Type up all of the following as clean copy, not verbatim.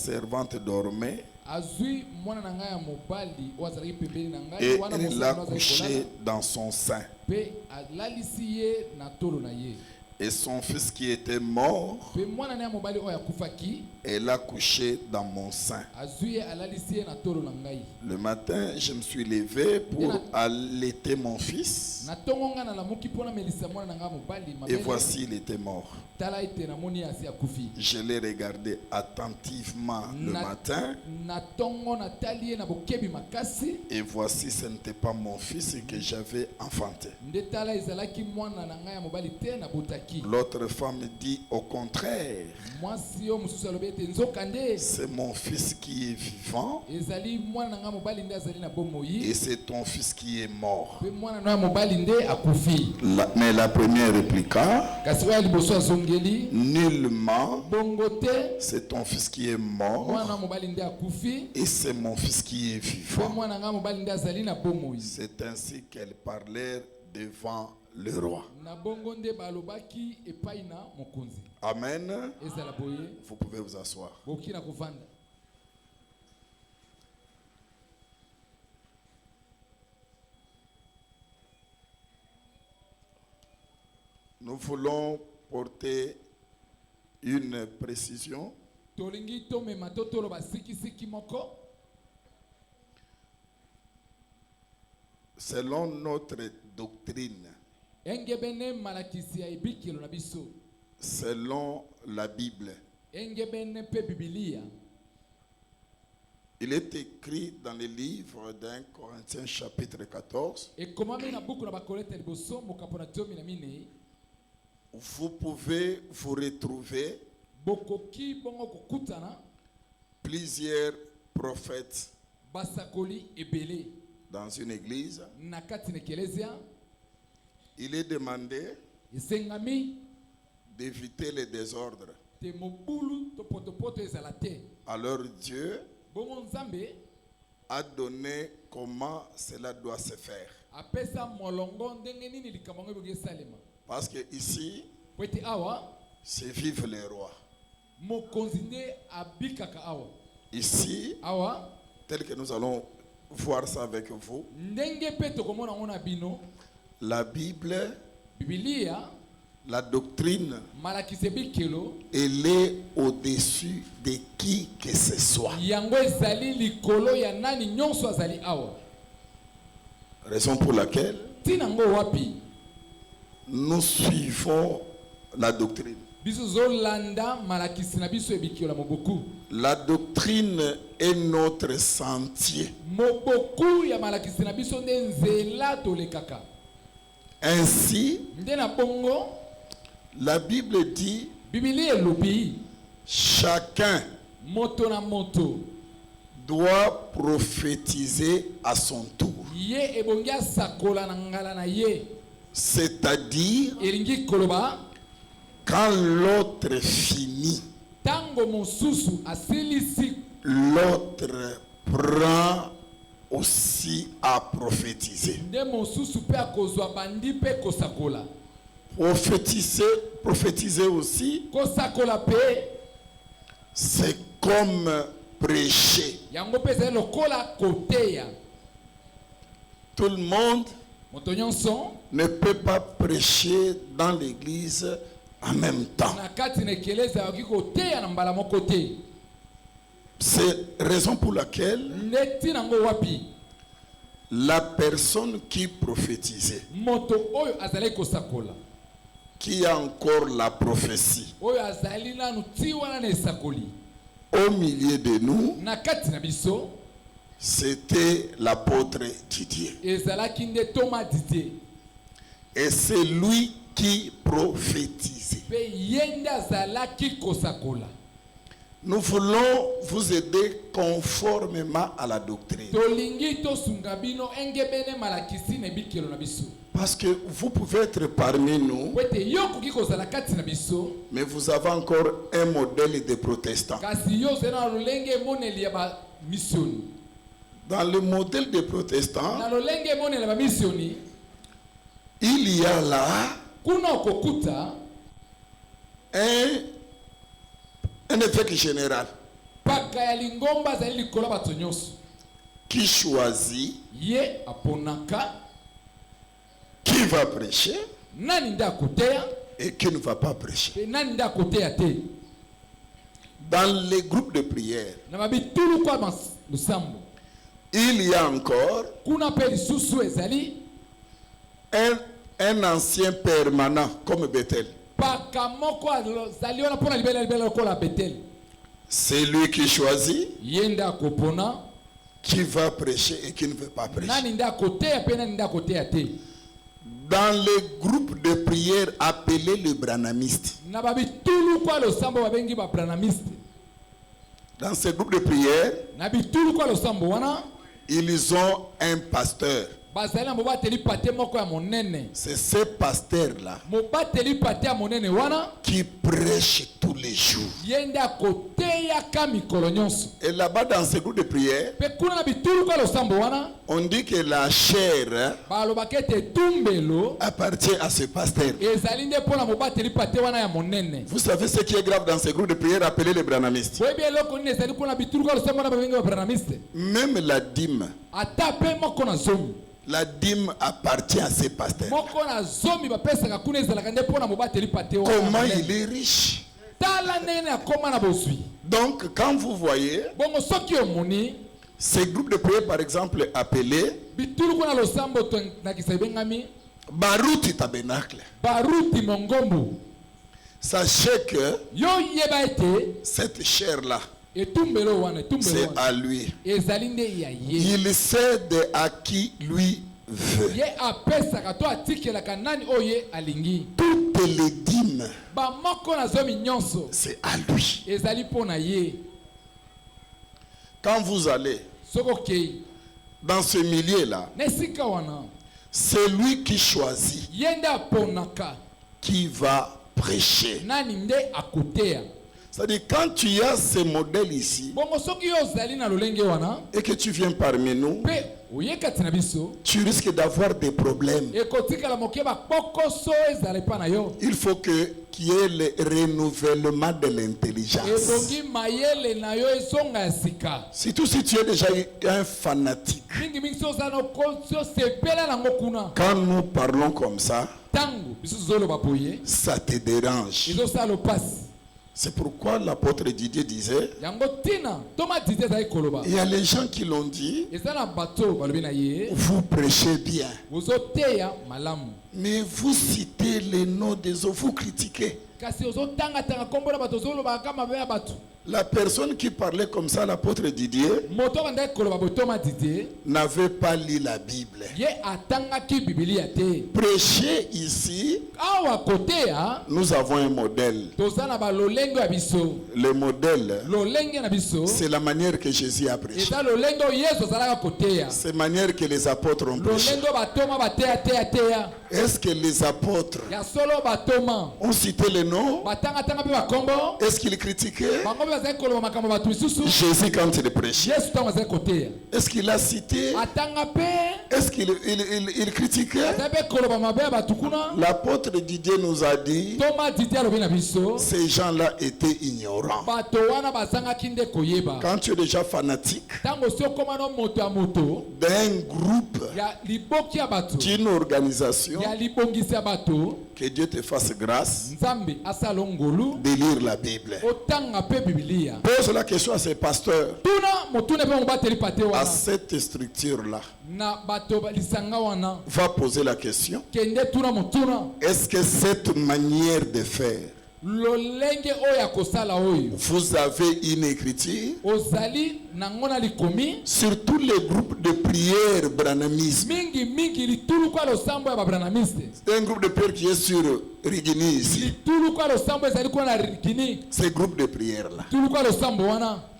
servante dormait et il l'a couché dans son sein. Et son fils qui était mort, elle l'a couché dans mon sein. Le matin, je me suis levé pour allaiter mon fils. Et voici, il était mort. Je l'ai regardé attentivement le matin. Et voici, ce n'était pas mon fils que j'avais enfanté. L'autre femme dit au contraire, c'est mon fils qui est vivant et c'est ton fils qui est mort. Mais la première répliqua, nullement, c'est ton fils qui est mort et c'est mon fils qui est vivant. C'est ainsi qu'elle parlait devant le roi. Amen. Vous pouvez vous asseoir. Nous voulons porter une précision. Selon notre doctrine, selon la Bible, il est écrit dans le livre d'un Corinthiens chapitre 14, vous pouvez vous retrouver plusieurs prophètes dans une église. Il est demandé d'éviter les désordres. Alors Dieu a donné comment cela doit se faire. Parce que ici, c'est vive les rois. Ici, tel que nous allons voir ça avec vous, la Bible, la doctrine, elle est au-dessus de qui que ce soit. Raison pour laquelle nous suivons la doctrine. La doctrine est notre sentier. Ainsi, la Bible dit, chacun doit prophétiser à son tour. C'est-à-dire, quand l'autre finit, l'autre prend aussi à prophétiser. Prophétiser aussi, c'est comme prêcher. Tout le monde ne peut pas prêcher dans l'église en même temps. C'est raison pour laquelle la personne qui prophétisait, qui a encore la prophétie au milieu de nous, c'était l'apôtre Didier. Et c'est lui qui prophétisait. Nous voulons vous aider conformément à la doctrine. Parce que vous pouvez être parmi nous, mais vous avez encore un modèle de protestant. Dans le modèle des protestants, il y a là un évêque général. Qui choisit? Qui va prêcher? Et qui ne va pas prêcher? Dans les groupes de prière, il y a encore un ancien permanent comme Bethel. C'est lui qui choisit qui va prêcher et qui ne veut pas prêcher. Dans les groupes de prière appelés les branamistes, dans ces groupes de prière, ils ont un pasteur. C'est ce pasteur-là qui prêche tous les jours. Et là-bas, dans ce groupe de prière, on dit que la chair appartient à ce pasteur. Vous savez ce qui est grave dans ce groupe de prière appelé les branamistes? Même la dîme. La dîme appartient à ces pasteurs. Comment il est riche. Donc, quand vous voyez ces groupes de prière, par exemple, appelés Baruti Tabernacle, sachez que cette chair-là, c'est à lui. Il cède à qui lui veut. Toutes les dîmes, c'est à lui. Quand vous allez dans ce milieu-là, c'est lui qui choisit qui va prêcher. C'est-à-dire, quand tu as ce modèle ici, et que tu viens parmi nous, tu risques d'avoir des problèmes. Il faut qu'il y ait le renouvellement de l'intelligence. Surtout si tu es déjà un fanatique. Quand nous parlons comme ça, ça te dérange. C'est pourquoi l'apôtre Didier disait, il y a les gens qui l'ont dit, vous prêchez bien, mais vous citez les noms des autres, vous critiquez. La personne qui parlait comme ça, l'apôtre Didier, n'avait pas lu la Bible. Prêcher ici, nous avons un modèle. Le modèle, c'est la manière que Jésus a prêché. C'est la manière que les apôtres ont prêché. Est-ce que les apôtres ont cité les noms? Est-ce qu'ils critiquaient Jésus quand il prêchait? Est-ce qu'il a cité? Est-ce qu'il critiquait? L'apôtre Didier nous a dit, ces gens-là étaient ignorants. Quand tu es déjà fanatique d'un groupe, d'une organisation, que Dieu te fasse grâce de lire la Bible. Pose la question à ces pasteurs, à cette structure-là. Va poser la question. Est-ce que cette manière de faire, vous avez une écriture sur tous les groupes de prière branamisme? C'est un groupe de prière qui est sur Rigini ici. Ces groupes de prière là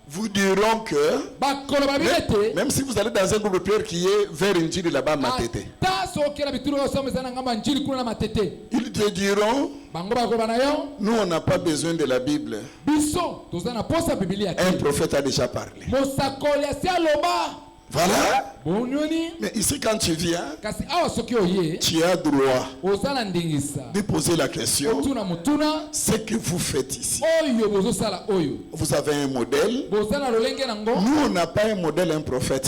vous diront que même si vous allez dans un groupe de prière qui est vers Njili là-bas, Matete, ils te diront, nous on n'a pas besoin de la Bible. Un prophète a déjà parlé. Voilà. Mais ici, quand tu viens, tu as droit de poser la question. Ce que vous faites ici. Vous avez un modèle. Nous, on n'a pas un modèle, un prophète.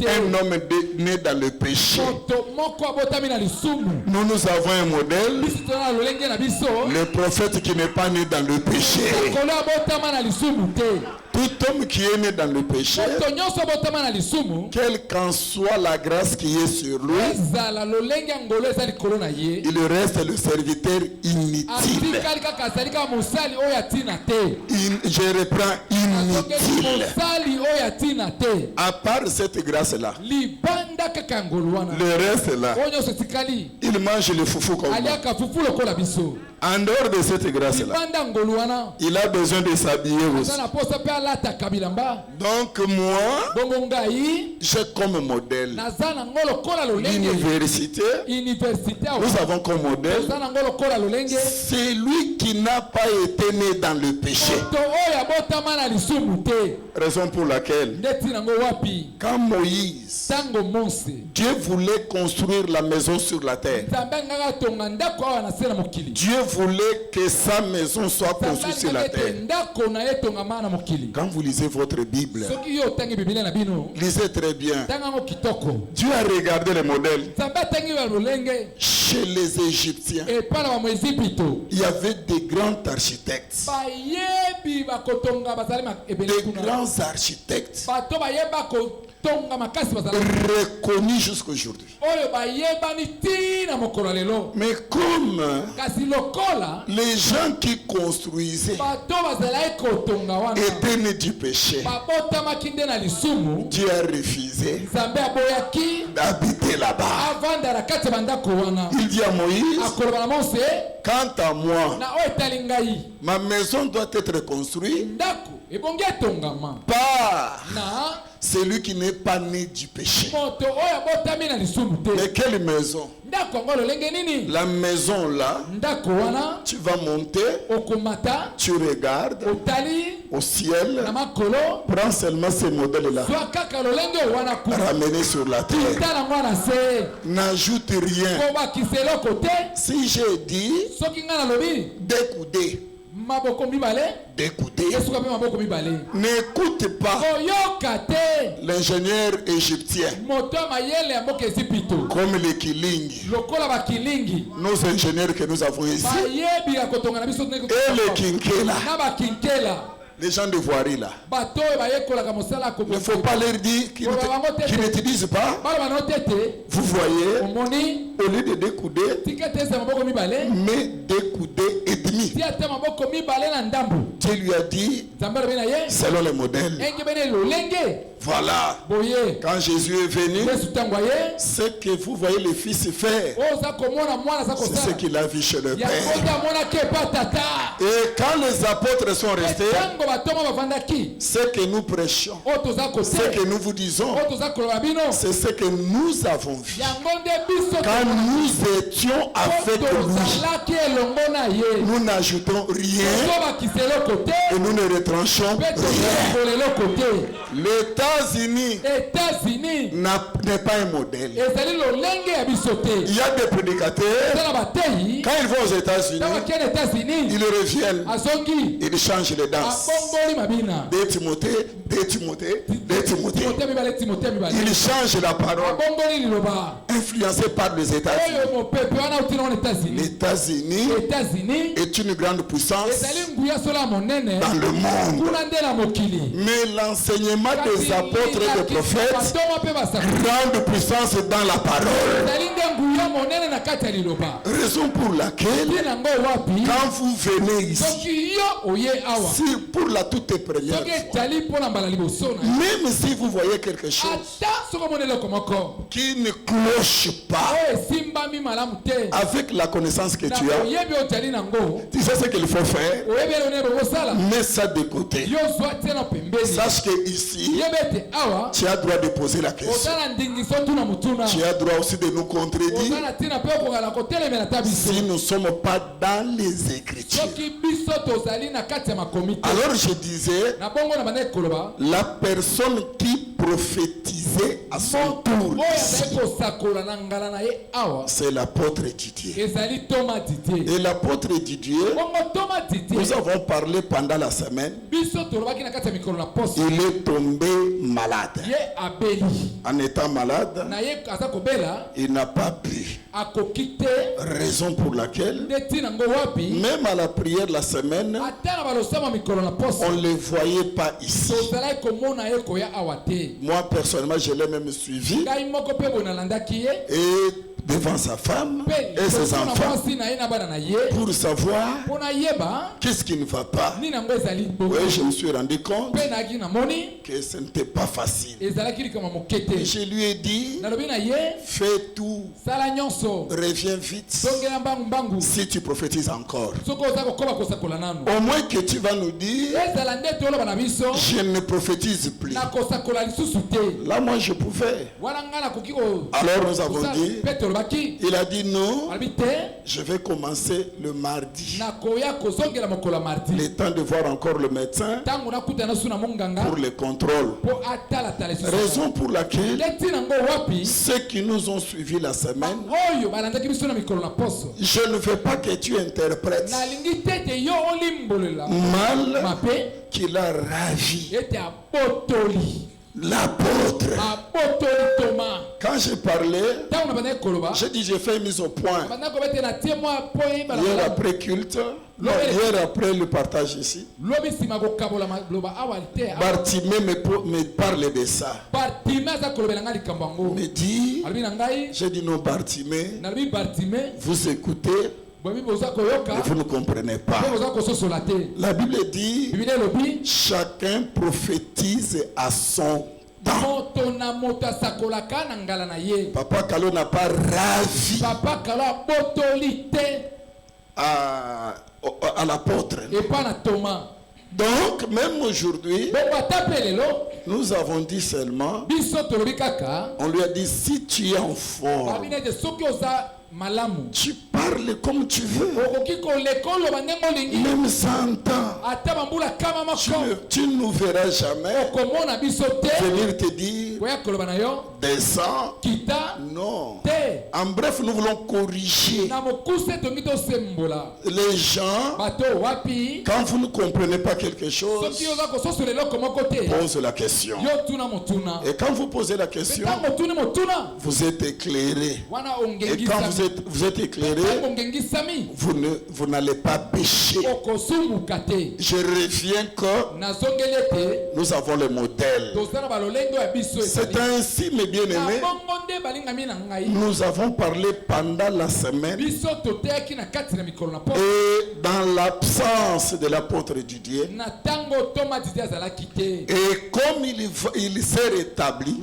Un homme né dans le péché. Nous avons un modèle. Le prophète qui n'est pas né dans le péché. Tout homme qui est né dans le péché, quelle qu'en soit la grâce qui est sur lui, il reste le serviteur inutile. Je reprends, inutile. À part cette grâce-là, le reste là, il mange le foufou comme moi. En dehors de cette grâce-là, il a besoin de s'habiller aussi. Donc moi, j'ai comme modèle l'université. Nous avons comme modèle celui qui n'a pas été né dans le péché. Raison pour laquelle, quand Moïse, Dieu voulait construire la maison sur la terre. Dieu voulait que sa maison soit construite sur la terre. Quand vous lisez votre Bible, lisez très bien. Dieu a regardé les modèles. Chez les Égyptiens, il y avait des grands architectes. Des grands architectes reconnus jusqu'aujourd'hui. Mais comme les gens qui construisaient étaient nés du péché, Dieu a refusé d'habiter là-bas. Il dit à Moïse, quant à moi, ma maison doit être construite par celui qui n'est pas né du péché. Mais quelle maison? La maison là, tu vas monter, tu regardes au ciel, prends seulement ces modèles là, ramenez sur la terre, n'ajoute rien. Si j'ai dit d'écouter, n'écoute pas l'ingénieur égyptien comme les Kilingi, nos ingénieurs que nous avons ici, et les Kinkela, les gens de voirie là. Il ne faut pas leur dire qu'ils ne te disent pas. Vous voyez, au lieu de découder, mais découder et demi. Dieu lui a dit, selon les modèles. Voilà. Quand Jésus est venu, ce que vous voyez le Fils faire, c'est ce qu'il a vu chez le Père. Et quand les apôtres sont restés, ce que nous prêchons, ce que nous vous disons, c'est ce que nous avons vu. Quand nous étions avec lui, nous n'ajoutons rien et nous ne retranchons rien. Les États-Unis n'est pas un modèle. Il y a des prédicateurs, quand ils vont aux États-Unis, ils reviennent, ils changent les danses. Des Timothée. Ils changent la parole, influencés par les États-Unis. Les États-Unis est une grande puissance dans le monde. Mais l'enseignement des apôtres et des prophètes, grande puissance dans la parole. Raison pour laquelle, quand vous venez ici, si pour la toute première fois, même si vous voyez quelque chose qui ne cloche pas avec la connaissance que tu as, tu sais ce qu'il faut faire, mets ça de côté. Sache que ici, tu as droit de poser la question. Tu as droit aussi de nous contredire si nous ne sommes pas dans les Écritures. Alors je disais, la personne qui prophétisait à son tour. C'est l'apôtre Didier. Et l'apôtre Didier, nous avons parlé pendant la semaine. Il est tombé malade. En étant malade, il n'a pas pu. Raison pour laquelle, même à la prière la semaine, on ne les voyait pas ici. Moi personnellement, je l'ai même suivi. Et devant sa femme et ses enfants pour savoir qu'est-ce qui ne va pas. Oui, je me suis rendu compte que ce n'était pas facile. Et je lui ai dit, fais tout, reviens vite si tu prophétises encore. Au moins que tu vas nous dire, je ne prophétise plus. Là, moi, je pouvais. Alors, nous avons dit, il a dit non, je vais commencer le mardi. Le temps de voir encore le médecin pour le contrôle. Raison pour laquelle ceux qui nous ont suivis la semaine, je ne veux pas que tu interprètes mal qu'il a ravi l'apôtre. Quand j'ai parlé, j'ai dit j'ai fait mise au point. Hier après culte, hier après le partage ici, Bartimée me parle de ça. Me dit, j'ai dit non Bartimée, vous écoutez, mais vous ne comprenez pas. La Bible dit, chacun prophétise à son temps. Papa Kalo n'a pas ravi à l'apôtre. Donc, même aujourd'hui, nous avons dit seulement, on lui a dit, si tu es en forme, tu parles comme tu veux. Même 100 ans. Tu ne nous verras jamais venir te dire descends. Non. En bref, nous voulons corriger les gens. Quand vous ne comprenez pas quelque chose, pose la question. Et quand vous posez la question, vous êtes éclairé. Et quand vous êtes éclairé, vous n'allez pas pécher. Je reviens que nous avons le modèle. C'est ainsi, mes bien-aimés, nous avons parlé pendant la semaine. Et dans l'absence de l'apôtre Didier, et comme il s'est rétabli,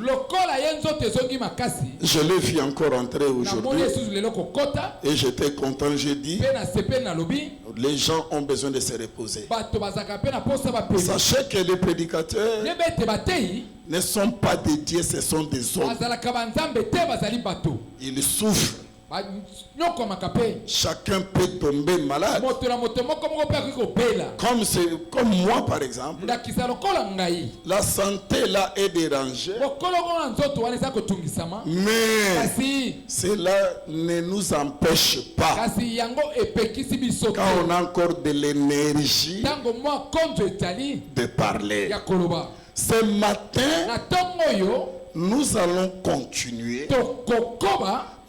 je l'ai vu encore entrer aujourd'hui. Et j'étais content, j'ai dit, les gens ont besoin de se reposer. Sachez que les prédicateurs ne sont pas des dieux, ce sont des hommes. Ils souffrent. Chacun peut tomber malade. Comme moi par exemple. La santé là est dérangée. Mais cela ne nous empêche pas. Quand on a encore de l'énergie de parler. Ce matin, nous allons continuer.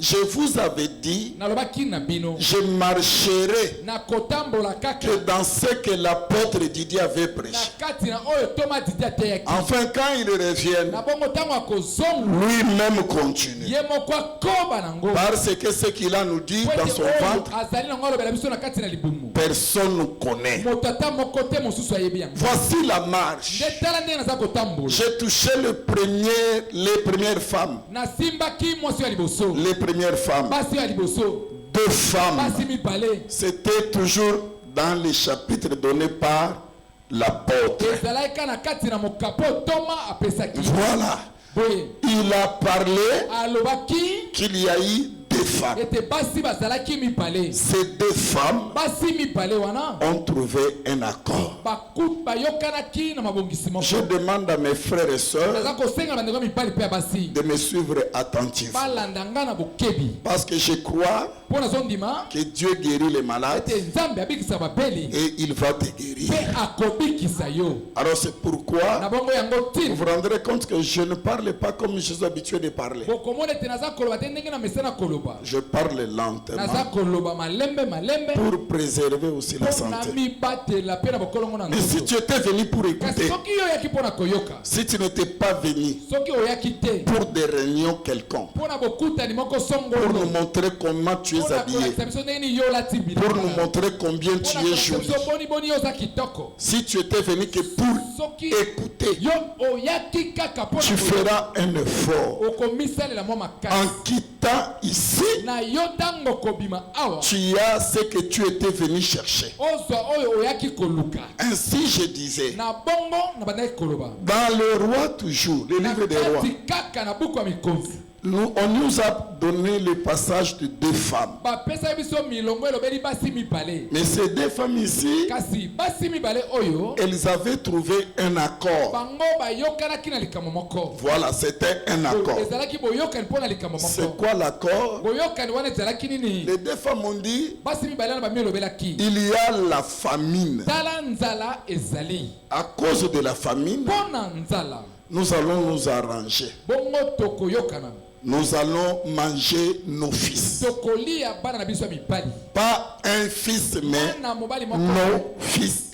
Je vous avais dit, je marcherai que dans ce que l'apôtre Didier avait prêché. Enfin, quand il revienne, lui-même continue. Parce que ce qu'il a nous dit dans son ventre, personne ne connaît. Voici la marche. J'ai touché les premières femmes. Les premières femmes. 2 femmes. C'était toujours dans les chapitres donnés par l'apôtre. Voilà. Il a parlé qu'il y a eu des femmes. Ces deux femmes ont trouvé un accord. Je demande à mes frères et sœurs de me suivre attentivement. Parce que je crois que Dieu guérit les malades et il va te guérir. Alors c'est pourquoi vous vous rendrez compte que je ne parle pas comme je suis habitué de parler. Je parle lentement pour préserver aussi la santé. Mais si tu étais venu pour écouter, si tu n'étais pas venu pour des réunions quelconques, pour nous montrer comment tu es habillé, pour nous montrer combien tu es joli, si tu étais venu que pour écouter, tu feras un effort. En quittant ici, tu as ce que tu étais venu chercher. Ainsi je disais, dans le roi toujours, le livre des rois, on nous a donné le passage de deux femmes. Mais ces deux femmes ici, elles avaient trouvé un accord. Voilà, c'était un accord. C'est quoi l'accord? Les deux femmes ont dit, il y a la famine. À cause de la famine, nous allons nous arranger. Nous allons manger nos fils. Pas un fils, mais nos fils.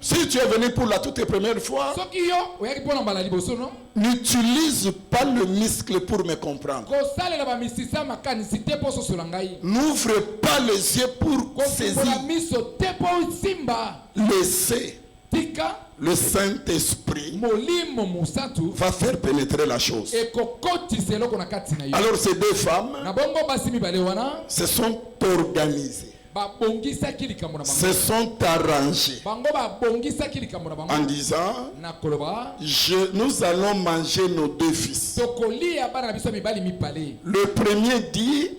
Si tu es venu pour la toute première fois, n'utilise pas le muscle pour me comprendre. N'ouvre pas les yeux pour saisir. Laissez le Saint-Esprit va faire pénétrer la chose. Alors ces deux femmes se sont organisées, se sont arrangées en disant, nous allons manger nos deux fils. Le premier dit,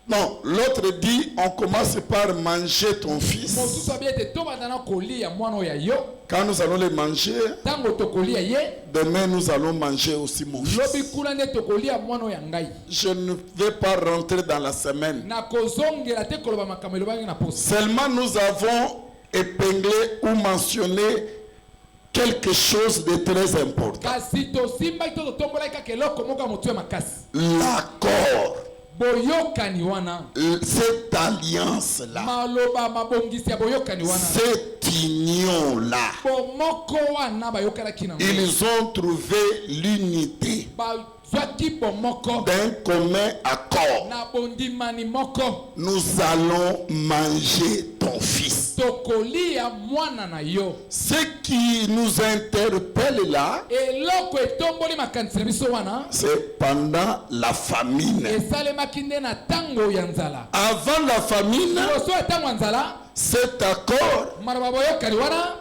non, l'autre dit, on commence par manger ton fils. Quand nous allons les manger, demain nous allons manger aussi mon fils. Je ne vais pas rentrer dans la semaine. Seulement nous avons épinglé ou mentionné quelque chose de très important. L'accord. Cette alliance-là, cette union-là, ils ont trouvé l'unité d'un commun accord. Nous allons manger ton fils. Ce qui nous interpelle là, c'est pendant la famine. Avant la famine, cet accord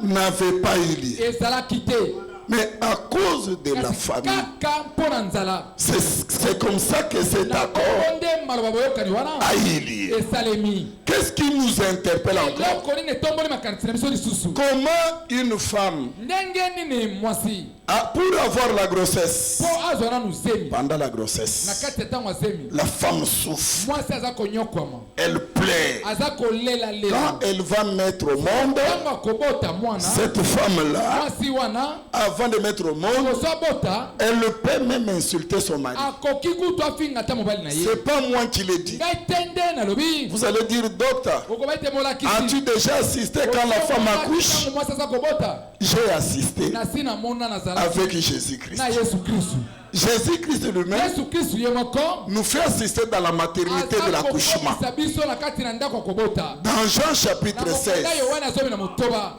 n'avait pas eu lieu. Mais à cause de la famine, c'est comme ça que cet accord a eu lieu. Qu'est-ce qui nous interpelle encore? Comment une femme, pour avoir la grossesse, pendant la grossesse, la femme souffre, elle plaît. Quand elle va mettre au monde, cette femme-là, avant de mettre au monde, elle peut même insulter son mari. C'est pas moi qui l'ai dit. Vous allez dire, docteur, as-tu déjà assisté quand la femme accouche? J'ai assisté avec Jésus-Christ. Jésus-Christ lui-même nous fait assister dans la maternité de l'accouchement. Dans Jean chapitre 16,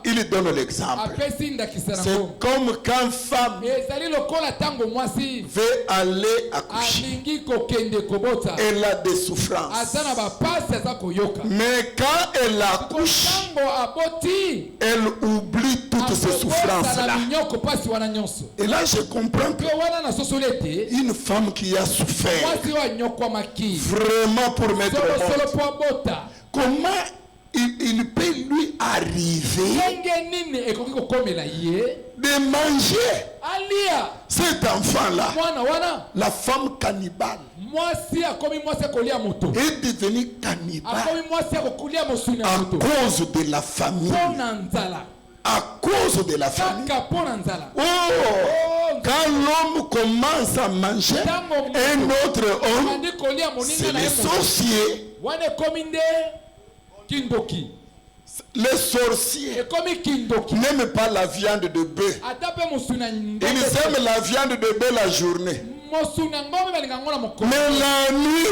il donne l'exemple. C'est comme quand une femme veut aller accoucher. Elle a des souffrances. Mais quand elle accouche, elle oublie toutes ses souffrances. souffrance-là. Et là, je comprends qu'une femme qui a souffert vraiment pour mettre au monde, comment il peut lui arriver de manger cet enfant-là, la femme cannibale, est devenue cannibale à cause de la famille. À cause de la famille. Oh, quand l'homme commence à manger un autre homme, c'est les sorciers. Les sorciers n'aiment pas la viande de bœuf. Ils aiment la viande de bœuf la journée. Mais la nuit,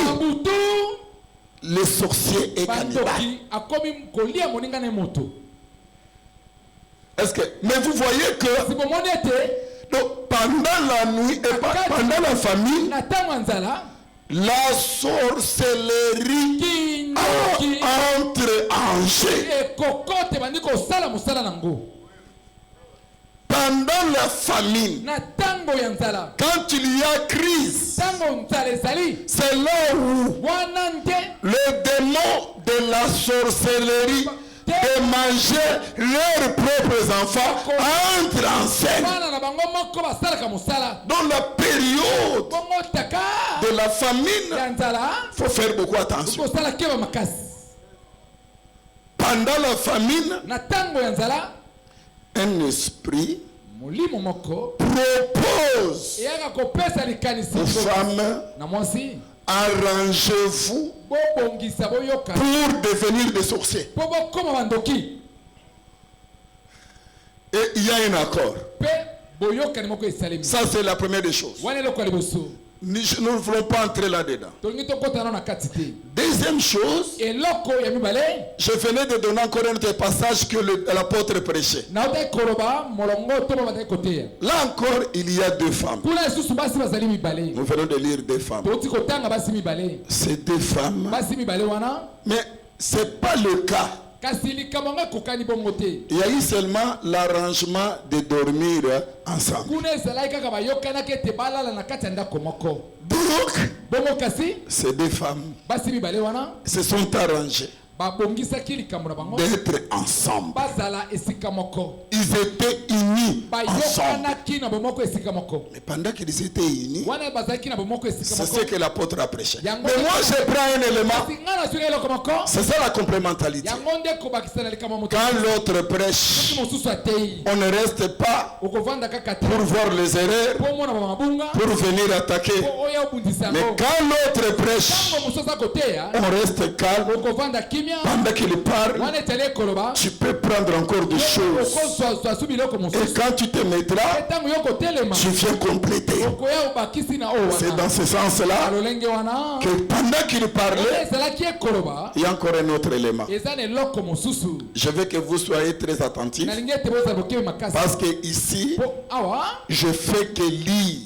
les sorciers est cannibale. Est-ce que, mais vous voyez que donc, pendant la nuit et pendant la famille, la sorcellerie entre en jeu. Pendant la famine, quand il y a crise, c'est là où le démon de la sorcellerie de manger leurs propres enfants entre en scène. Dans la période de la famine, il faut faire beaucoup attention. Pendant la famine, un esprit propose aux femmes: arrangez-vous pour devenir des sorciers. Et il y a un accord. Ça, c'est la première des choses. Nous ne voulons pas entrer là-dedans. Deuxième chose, je venais de donner encore un autre passage que l'apôtre prêchait. Là encore, il y a deux femmes. Nous venons de lire deux femmes. Ces deux femmes. Mais ce n'est pas le cas. Il y a eu seulement l'arrangement de dormir ensemble. Donc, ces deux femmes se sont arrangées d'être ensemble. Ils étaient unis ensemble. Mais pendant qu'ils étaient unis, c'est ce que l'apôtre a prêché. Mais moi, je prends un élément. C'est ça la complémentarité. Quand l'autre prêche, on ne reste pas pour voir les erreurs, pour venir attaquer. Mais quand l'autre prêche, on reste calme. Pendant qu'il parle, tu peux prendre encore des choses. Et quand tu te mettras, tu viens compléter. C'est dans ce sens-là que pendant qu'il parlait, il y a encore un autre élément. Je veux que vous soyez très attentifs. Parce que ici, je fais que lire.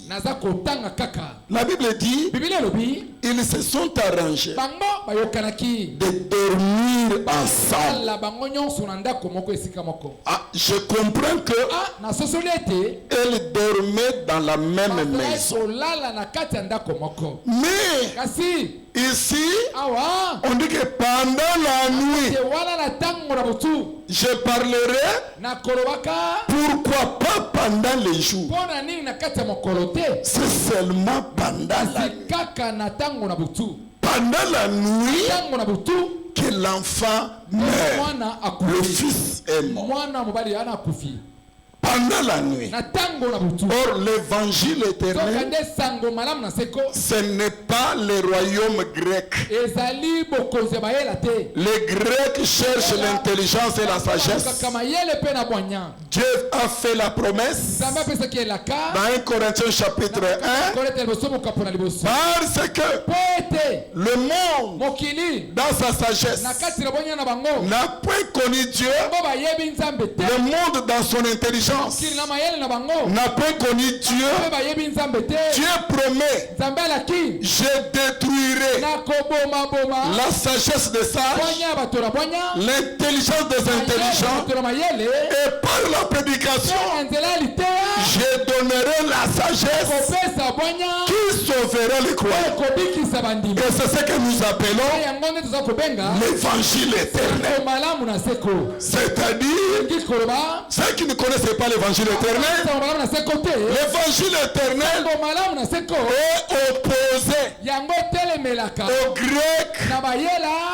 La Bible dit, ils se sont arrangés de dormir ensemble. Ah, je comprends que elles dormaient dans la même maison. Mais ici, on dit que pendant la nuit, je parlerai. Pourquoi pas pendant les jours? C'est seulement pendant la nuit. Pendant la nuit que l'enfant meurt, le fils est mort. Pendant la nuit. Or, l'évangile éternel, ce n'est pas le royaume grec. Les Grecs cherchent l'intelligence et la sagesse. Dieu a fait la promesse dans 1 Corinthiens chapitre 1, parce que le monde, dans sa sagesse, n'a point connu Dieu. Le monde, dans son intelligence, intelligence n'a pas connu Dieu, Dieu promet, je détruirai la sagesse des sages, l'intelligence des intelligents, et par la prédication, je donnerai la sagesse qui sauvera les croyants. Et c'est ce que nous appelons l'évangile éternel. C'est-à-dire, ceux qui ne connaissaient pas l'évangile éternel, l'évangile éternel est opposé aux Grecs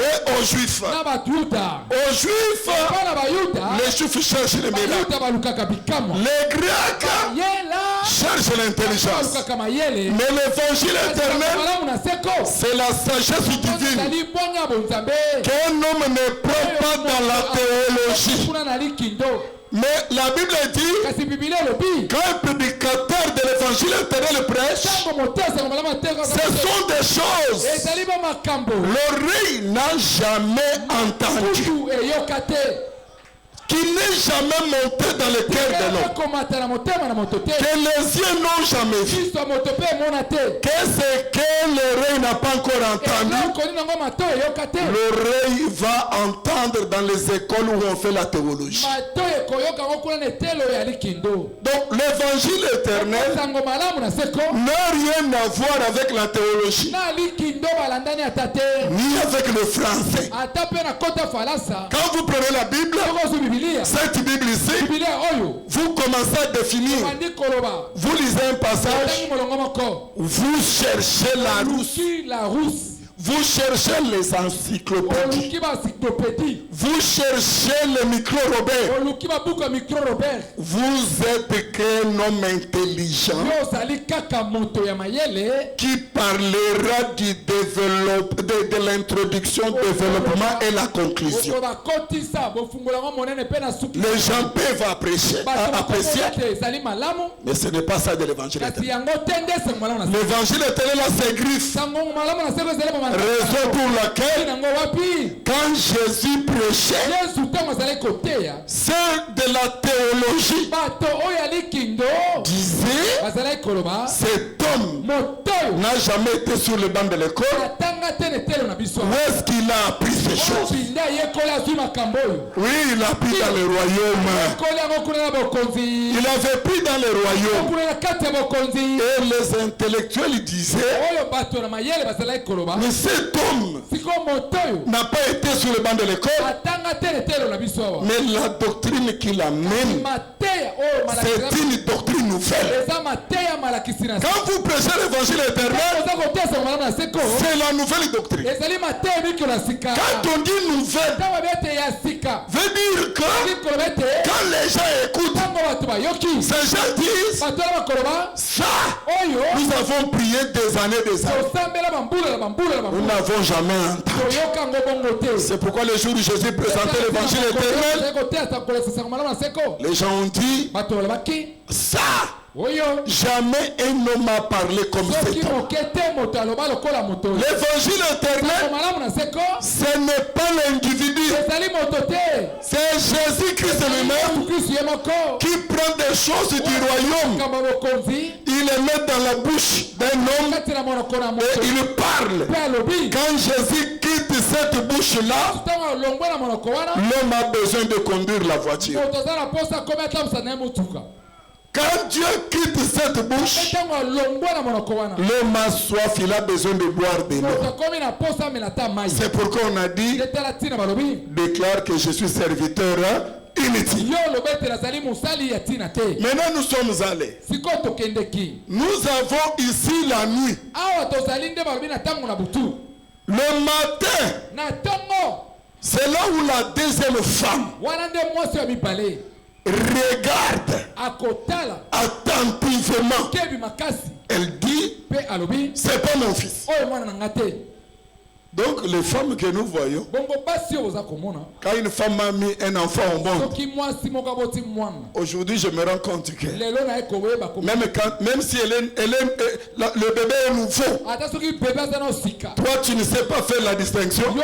et aux Juifs. Aux Juifs, les Juifs cherchent les miracles. Les Grecs cherchent l'intelligence. Mais l'évangile éternel, c'est la sagesse divine qu'un homme ne prend pas dans la théologie. Mais la Bible dit, quand un prédicateur de l'évangile éternel prêche, ce sont des choses l'oreille n'a jamais entendu, qui n'est jamais monté dans le cœur de l'homme, que les yeux n'ont jamais vu, que ce que l'oreille n'a pas encore entendu, l'oreille va entendre dans les écoles où on fait la théologie. Donc l'évangile éternel n'a rien à voir avec la théologie, ni avec le français. Quand vous prenez la Bible, cette Bible ici, vous commencez à définir. Vous lisez un passage, vous cherchez la rousse. Vous cherchez les encyclopédies. Vous cherchez le micro-Robert. Vous êtes qu'un homme intelligent qui parlera du de l'introduction, développement et la conclusion. Les gens peuvent apprécier, mais ce n'est pas ça de l'évangile éternel. L'évangile éternel a ses griffes. Raison pour laquelle, quand Jésus prêchait, c'est de la théologie. Disait, cet homme n'a jamais été sur le banc de l'école. Où est-ce qu'il a appris ces choses? Oui, il a appris dans le royaume. Il avait pris dans le royaume. Et les intellectuels disaient, mais cet homme n'a pas été sur le banc de l'école, mais la doctrine qu'il amène, c'est une doctrine nouvelle. Quand vous prêchez l'évangile éternel, c'est la nouvelle doctrine. Quand on dit nouvelle, veut dire que quand les gens écoutent, ces gens disent, ça, nous avons prié des années. Nous n'avons jamais entendu. C'est pourquoi le jour où Jésus présentait l'évangile éternel, les gens ont dit, ça, jamais un homme a parlé comme cet homme. L'évangile éternel, ce n'est pas l'individu, c'est Jésus-Christ lui-même qui prend des choses du royaume, il les met dans la bouche d'un homme et il parle. Quand Jésus quitte cette bouche-là, l'homme a besoin de conduire la voiture. Quand Dieu quitte cette bouche, l'homme a soif, il a besoin de boire de l'eau. C'est pourquoi on a dit, déclare que je suis serviteur inutile. Maintenant nous sommes allés. Nous avons ici la nuit. Le matin, c'est là où la deuxième femme regarde attentivement. Elle dit, c'est pas mon fils. Donc les femmes que nous voyons, quand une femme a mis un enfant au monde, aujourd'hui je me rends compte que même si le bébé est nouveau, toi tu ne sais pas faire la distinction.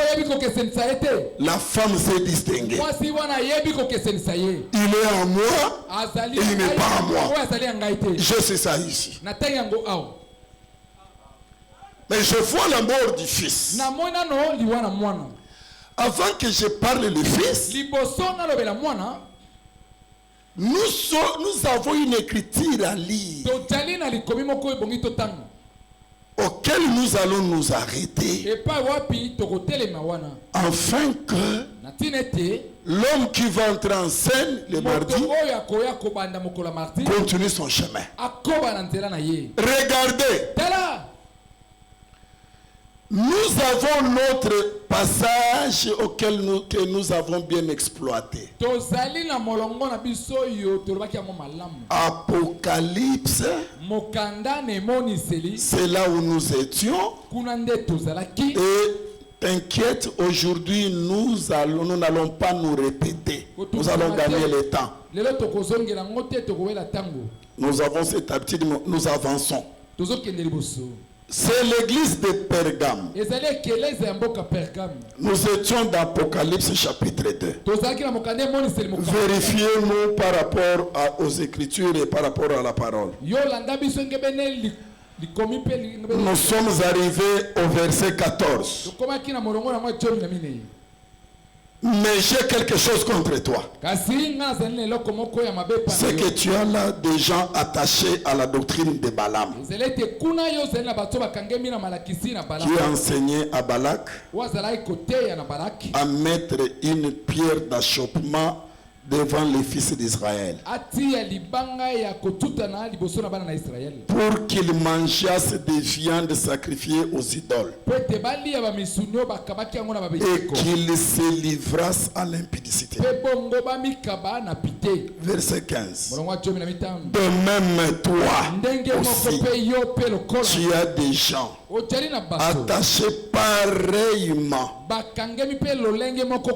La femme s'est distinguée. Il est en moi et il n'est pas en moi. Je sais ça ici. Mais je vois la mort du fils. Avant que je parle du fils, nous avons une écriture à lire auquel nous allons nous arrêter afin que l'homme qui va entrer en scène le mardi continue son chemin. Regardez. Nous avons notre passage auquel nous avons bien exploité. Apocalypse, c'est là où nous étions. Et t'inquiète, aujourd'hui nous n'allons pas nous répéter. Nous allons gagner le temps. Nous avons cette habitude, nous avançons. C'est l'église de Pergame. Nous étions dans Apocalypse chapitre 2. Vérifiez-nous par rapport aux Écritures et par rapport à la parole. Nous sommes arrivés au verset 14. Mais j'ai quelque chose contre toi. C'est que tu as là des gens attachés à la doctrine de Balaam, qui a enseigné à Balak à mettre une pierre d'achoppement devant les fils d'Israël pour qu'ils mangeassent des viandes sacrifiées aux idoles et qu'ils se livrassent à l'impudicité. Verset 15. De même toi aussi, tu as des gens attachés pareillement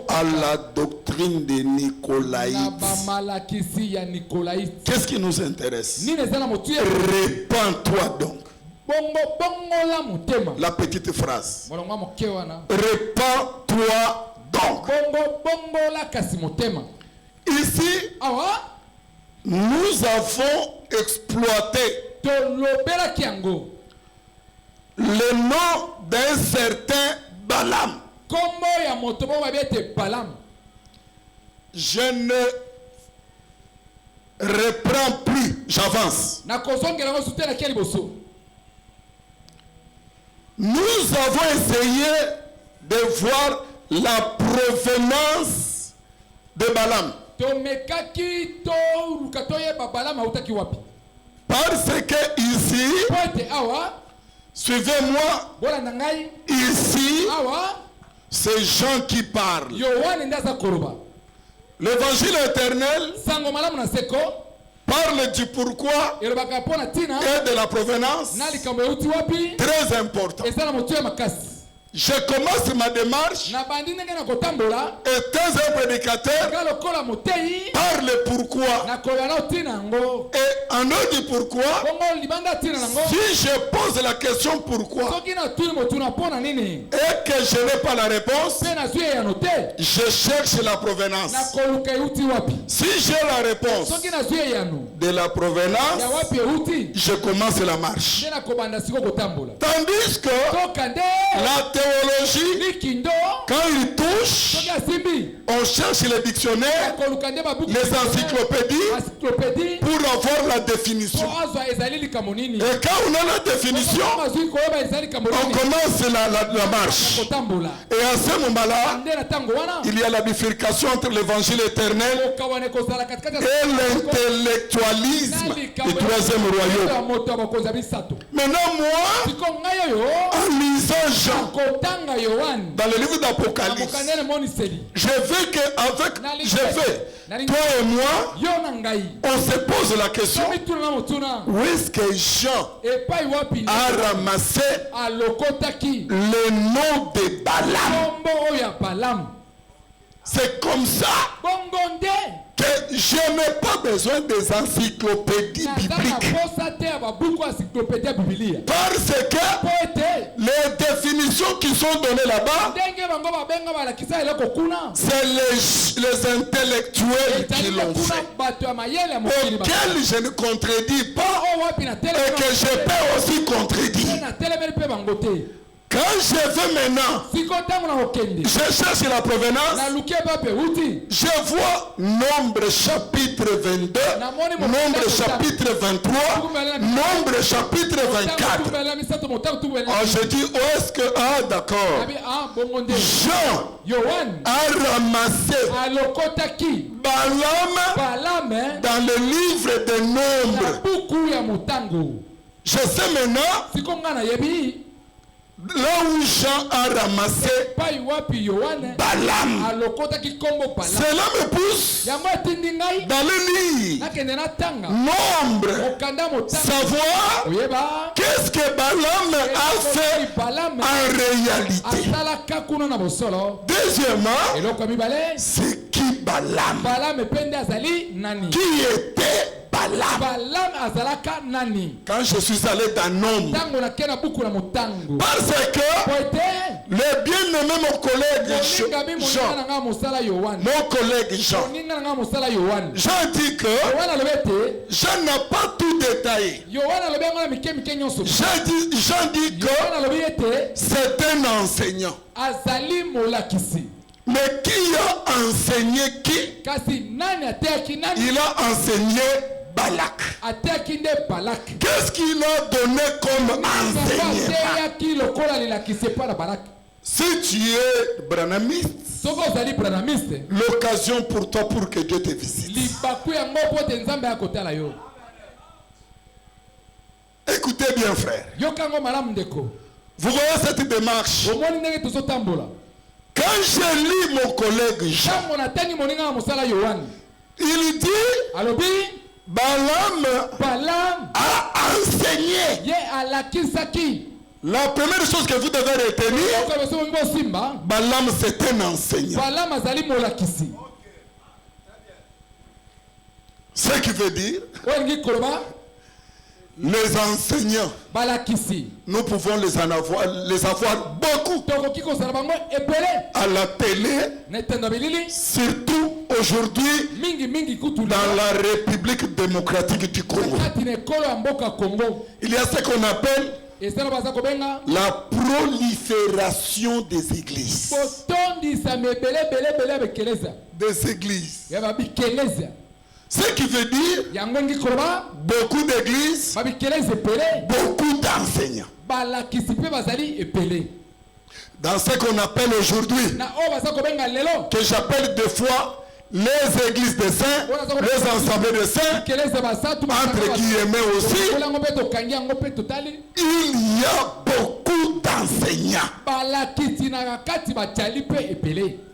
à la doctrine de Nicolaï. Qu'est-ce qui nous intéresse? Répands-toi donc. La petite phrase. Répands-toi donc. Ici, nous avons exploité le nom d'un certain Balaam. Je ne reprends plus, j'avance. Nous avons essayé de voir la provenance de Balaam. Parce que ici, suivez-moi, ici, c'est Jean qui parle. L'évangile éternel parle du pourquoi et de la provenance. Très important. Je commence ma démarche. Étant un prédicateur, parle pourquoi. Et en œuvre du pourquoi, si je pose la question pourquoi et que je n'ai pas la réponse, je cherche la provenance. Si j'ai la réponse de la provenance, je commence la marche. Tandis que la théologie, quand il touche, on cherche les dictionnaires, les encyclopédies pour avoir la définition. Et quand on a la définition, on commence la marche. Et à ce moment-là, il y a la bifurcation entre l'évangile éternel et l'intellectualisme du troisième royaume. Maintenant, moi, en lisant Jean, dans le livre d'Apocalypse, je veux toi et moi, on se pose la question, où est-ce que Jean a ramassé le nom de Balaam? C'est comme ça que je n'ai pas besoin des encyclopédies bibliques. Parce que les définitions qui sont données là-bas, c'est les intellectuels qui l'ont fait. Auxquels je ne contredis pas et que je peux aussi contredire. Quand je vais maintenant, je cherche la provenance, je vois Nombre chapitre 22, Nombre chapitre 23, Nombre chapitre 24. Je dis, où est-ce que... Ah, d'accord. Jean a ramassé Balaam dans le livre des Nombres. Je sais maintenant... Là où Jean a ramassé Balaam, cela me pousse d'aller lire Nombre, savoir qu'est-ce que Balaam a fait en réalité. Deuxièmement, c'est qui Balaam? Qui était Balaam? Quand je suis allé dans Nombre, parce que le bien-aimé mon collègue Jean dit que Jean n'a pas tout détaillé. Jean dit que c'est un enseignant. Mais qui a enseigné qui? Il a enseigné Balak. Qu'est-ce qu'il a donné comme enseignement? Si tu es branamiste, l'occasion pour toi pour que Dieu te visite. Écoutez bien, frère. Vous voyez cette démarche? Quand je lis mon collègue Jean, il dit Balaam a enseigné. La première chose que vous devez retenir, Balaam c'est un enseignant. Ce qui veut dire, les enseignants, nous pouvons les avoir beaucoup à la télé, surtout aujourd'hui dans la République démocratique du Congo. Il y a ce qu'on appelle la prolifération des églises. Des églises. Ce qui veut dire beaucoup d'églises, beaucoup d'enseignants. Dans ce qu'on appelle aujourd'hui, que j'appelle des fois les églises des saints, les assemblées des saints, entre guillemets aussi, il y a beaucoup d'enseignants.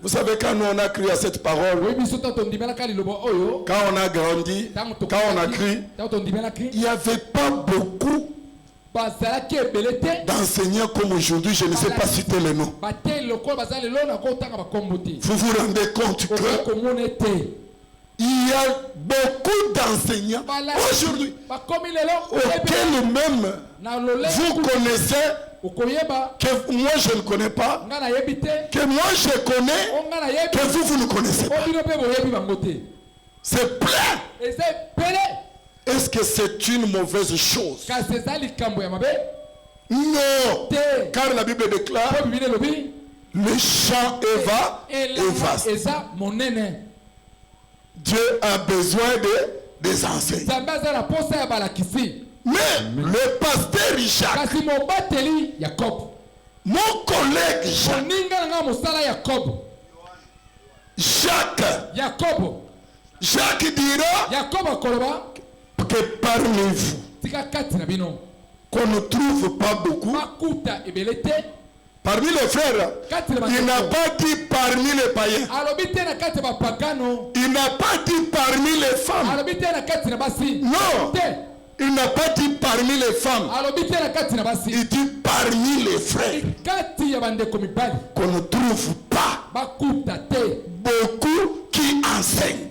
Vous savez, quand nous on a crié à cette parole, quand on a grandi, quand on a crié, il n'y avait pas beaucoup d'enseignants comme aujourd'hui. Je ne sais pas citer les noms. Vous vous rendez compte que il y a beaucoup d'enseignants aujourd'hui auxquels même vous connaissez, que moi je ne connais pas, que moi je connais, que vous ne connaissez pas. C'est plein. Est-ce que c'est une mauvaise chose? Non. Car la Bible déclare le champ est vaste. Dieu a besoin des enseignants. Mais le pasteur Richard, mon collègue Jacques dira que parmi vous, qu'on ne trouve pas beaucoup, parmi les frères, il n'a pas dit parmi les païens, il n'a pas dit parmi les femmes. Non. Il n'a pas dit parmi les femmes. Il dit parmi les frères. Qu'on ne trouve pas beaucoup qui enseignent.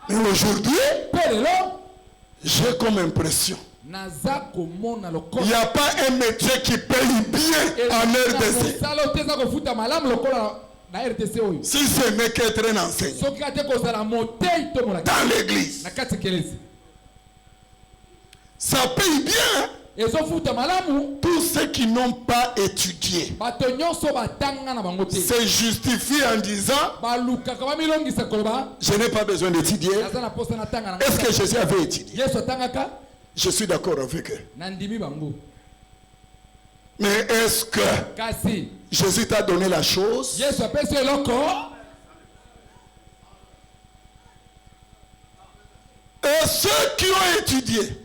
Mais aujourd'hui, j'ai comme impression, il n'y a pas un métier qui paye bien en RDC. Si ce n'est qu'être un enseignant dans l'église, ça paye bien. Tous ceux qui n'ont pas étudié se justifient en disant je n'ai pas besoin d'étudier. Est-ce que Jésus avait étudié? Je suis d'accord avec eux. Mais est-ce que Jésus t'a donné la chose? Et ceux qui ont étudié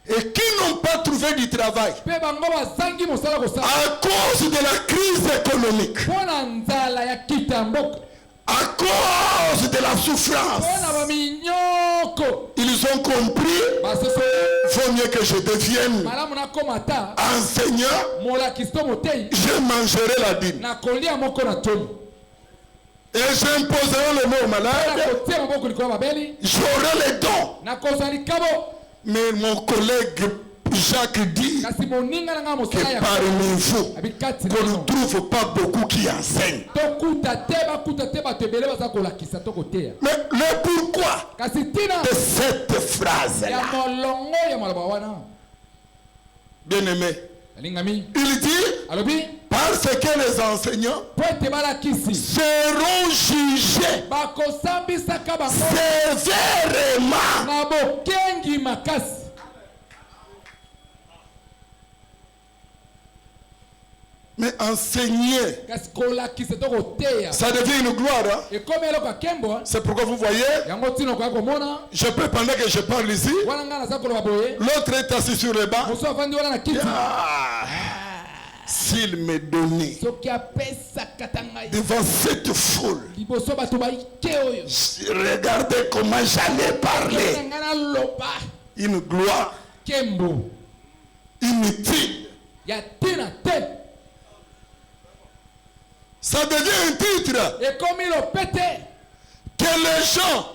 et qui n'ont pas trouvé du travail à cause de la crise économique, à cause de la souffrance, ils ont compris, vaut mieux que je devienne enseignant, je mangerai la dîme et j'imposerai le mot aux malades, j'aurai les dons. Mais mon collègue Jacques dit que parmi vous, qu'on ne trouve pas beaucoup qui enseignent. Mais le pourquoi de cette phrase-là, bien aimé, il dit parce que les enseignants seront jugés sévèrement. Mais enseigner, ça devient une gloire. Hein? C'est pourquoi vous voyez, je peux, pendant que je parle ici, l'autre est assis sur le banc. S'il me donnait devant cette foule, regardez comment j'allais parler. Une gloire inutile. Ça devient un titre que les gens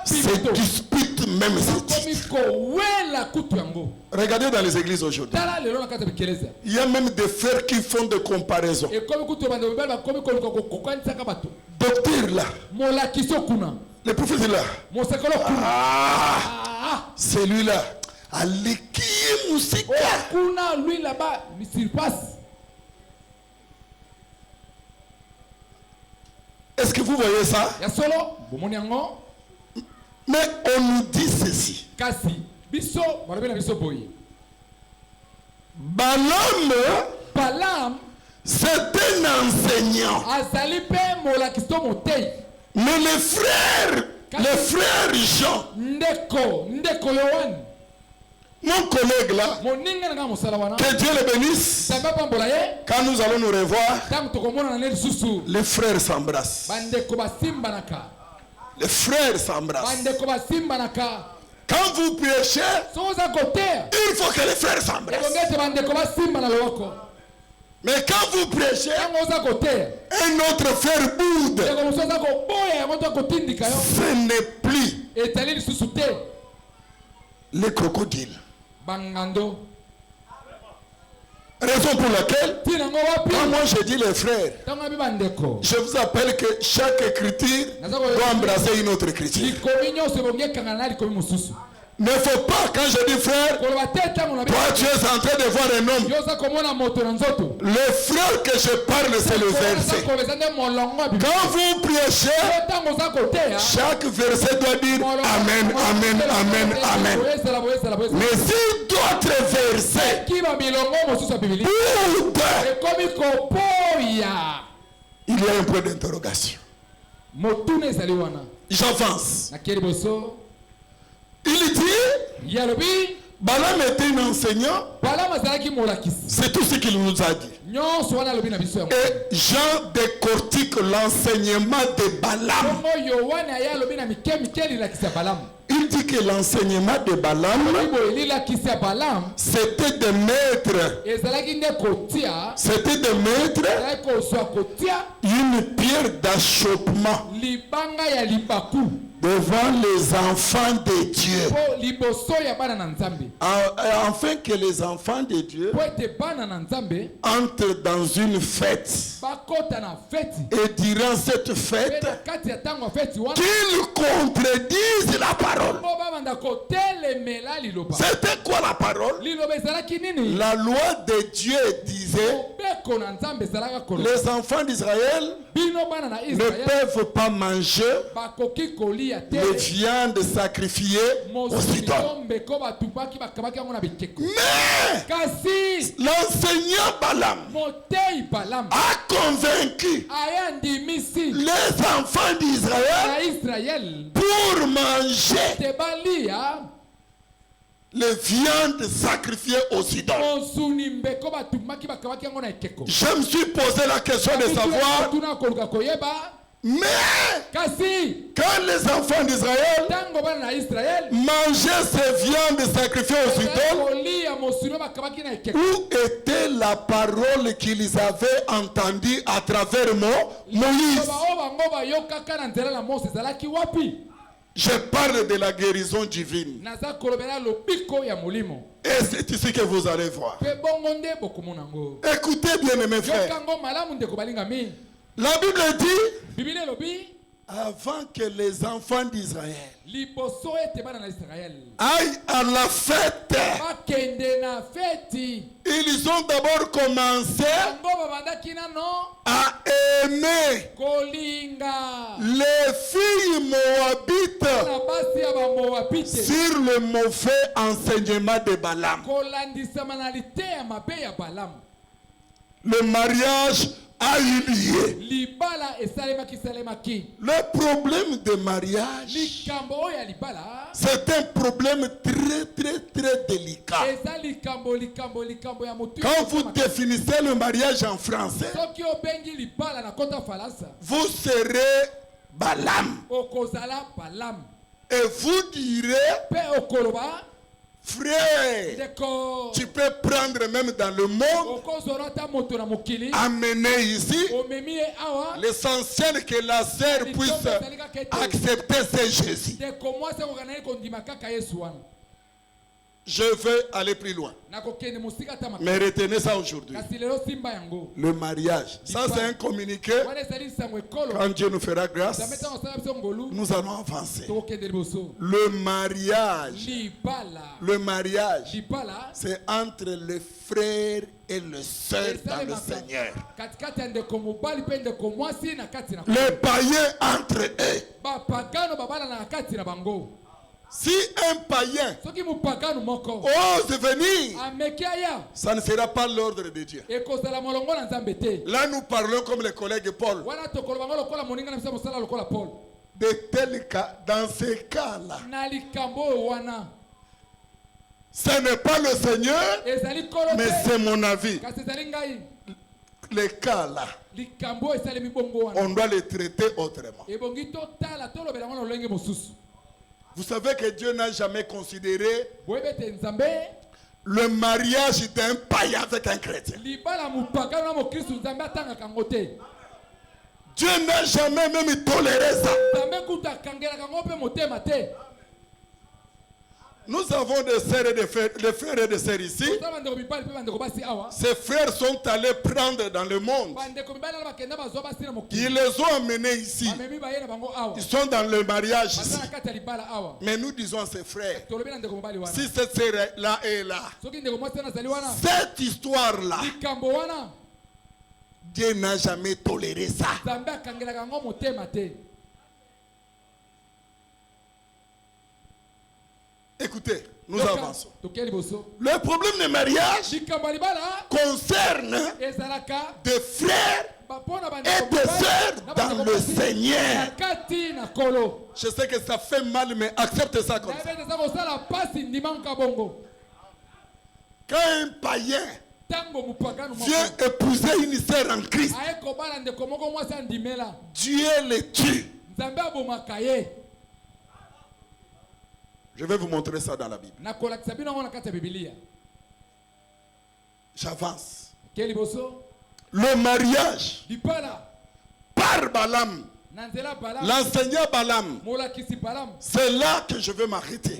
se disputent même ce titre. Regardez dans les églises aujourd'hui. Il y a même des frères qui font des comparaisons. Docteur là, le prophète là, celui-là, Aleki Musika. Lui là-bas, il surpasse. Est-ce que vous voyez ça? Mais on nous dit ceci. Balaam, c'est un enseignant. Mais les frères Jean, mon collègue là, que Dieu le bénisse, quand nous allons nous revoir, les frères s'embrassent. Les frères s'embrassent. Quand vous prêchez, il faut que les frères s'embrassent. Mais quand vous prêchez, un autre frère boude. Ce n'est plus les crocodiles. Raison pour laquelle, quand moi je dis les frères, je vous appelle que chaque écriture doit embrasser une autre écriture. Ne faut pas, quand je dis frère, toi tu es en train de voir un homme. Le frère que je parle, c'est le verset. Quand vous prêchez, chaque verset doit dire Amen, Amen, Amen, Amen. Mais si d'autres versets il y a un point d'interrogation. J'avance. Il dit Balaam était un enseignant. C'est tout ce qu'il nous a dit. Et Jean décortique l'enseignement de Balaam. Il dit que l'enseignement de Balaam, c'était de mettre une pierre d'achoppement devant les enfants de Dieu, afin que les enfants de Dieu entrent dans une fête, et durant cette fête qu'ils contredisent la parole. C'était quoi la parole? La loi de Dieu disait: les enfants d'Israël ne peuvent pas manger les viandes sacrifiées aux idoles. Mais l'enseignant Balaam a convaincu les enfants d'Israël pour manger les viandes sacrifiées aux idoles. Je me suis posé la question de savoir, mais quand les enfants d'Israël mangeaient ces viandes sacrifiées aux idoles, où était la parole qu'ils avaient entendue à travers Moïse? Je parle de la guérison divine. Et c'est ici que vous allez voir. Écoutez bien mes frères. La Bible dit, avant que les enfants d'Israël aillent à la fête, ils ont d'abord commencé à aimer les filles moabites sur le mauvais enseignement de Balaam. Le mariage a eu lieu. Le problème de mariage, c'est un problème très délicat. Quand vous définissez le mariage en français, vous serez Balaam. Et vous direz: frère, tu peux prendre même dans le monde, amener ici. L'essentiel que la sœur puisse accepter, c'est Jésus. Je veux aller plus loin. Mais retenez ça aujourd'hui. Le mariage. Ça, c'est un communiqué. Quand Dieu nous fera grâce, nous allons avancer. Le mariage, c'est entre le frère et le sœur dans le Seigneur. Les païens entre eux. Si un païen ose venir, ça ne sera pas l'ordre de Dieu. Là, nous parlons comme les collègues Paul. De tels cas, dans ces cas-là, ce n'est pas le Seigneur, mais c'est mon avis. Les cas-là, on doit les traiter autrement. Vous savez que Dieu n'a jamais considéré le mariage d'un païen avec un chrétien. Dieu n'a jamais même toléré ça. Nous avons des sœurs et des frères et des sœurs ici. Ces frères sont allés prendre dans le monde. Ils les ont amenés ici. Ils sont dans le mariage ici. Mais nous disons à ces frères, si cette sœur-là est là, cette histoire-là, Dieu n'a jamais toléré ça. Écoutez, nous avançons. Le problème du mariage concerne des frères et des sœurs dans le Seigneur. Je sais que ça fait mal, mais accepte ça comme ça. quand un païen vient épouser une sœur en Christ, Dieu le tue. Je vais vous montrer ça dans la Bible. J'avance. Le mariage par Balaam, l'enseignant Balaam, c'est là que je veux m'arrêter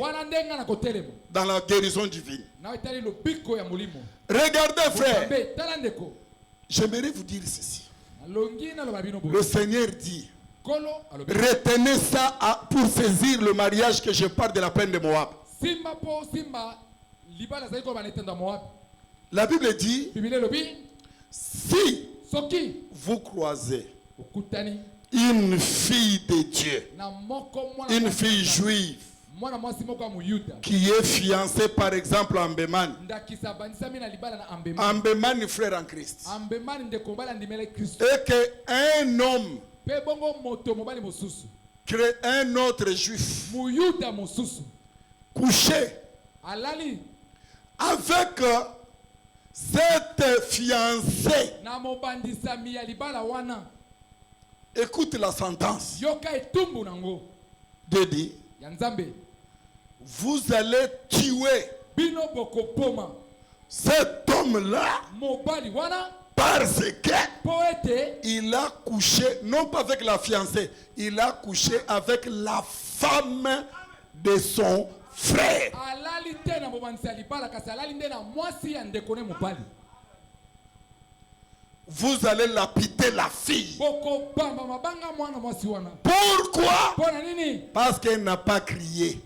dans la guérison divine. Regardez, frère, j'aimerais vous dire ceci. Le Seigneur dit, retenez ça pour saisir le mariage que je parle de la plaine de Moab. La Bible dit, si vous croisez une fille de Dieu, une fille juive, qui est fiancée par exemple à Ambeman. Ambeman, frère en Christ. Et qu'un homme crée un autre juif couché avec cette fiancée. Écoute la sentence. Dieu dit, vous allez tuer cet homme-là parce qu'il a couché, non pas avec la fiancée, il a couché avec la femme de son frère. Vous allez lapider la fille. Pourquoi? Parce qu'elle n'a pas crié.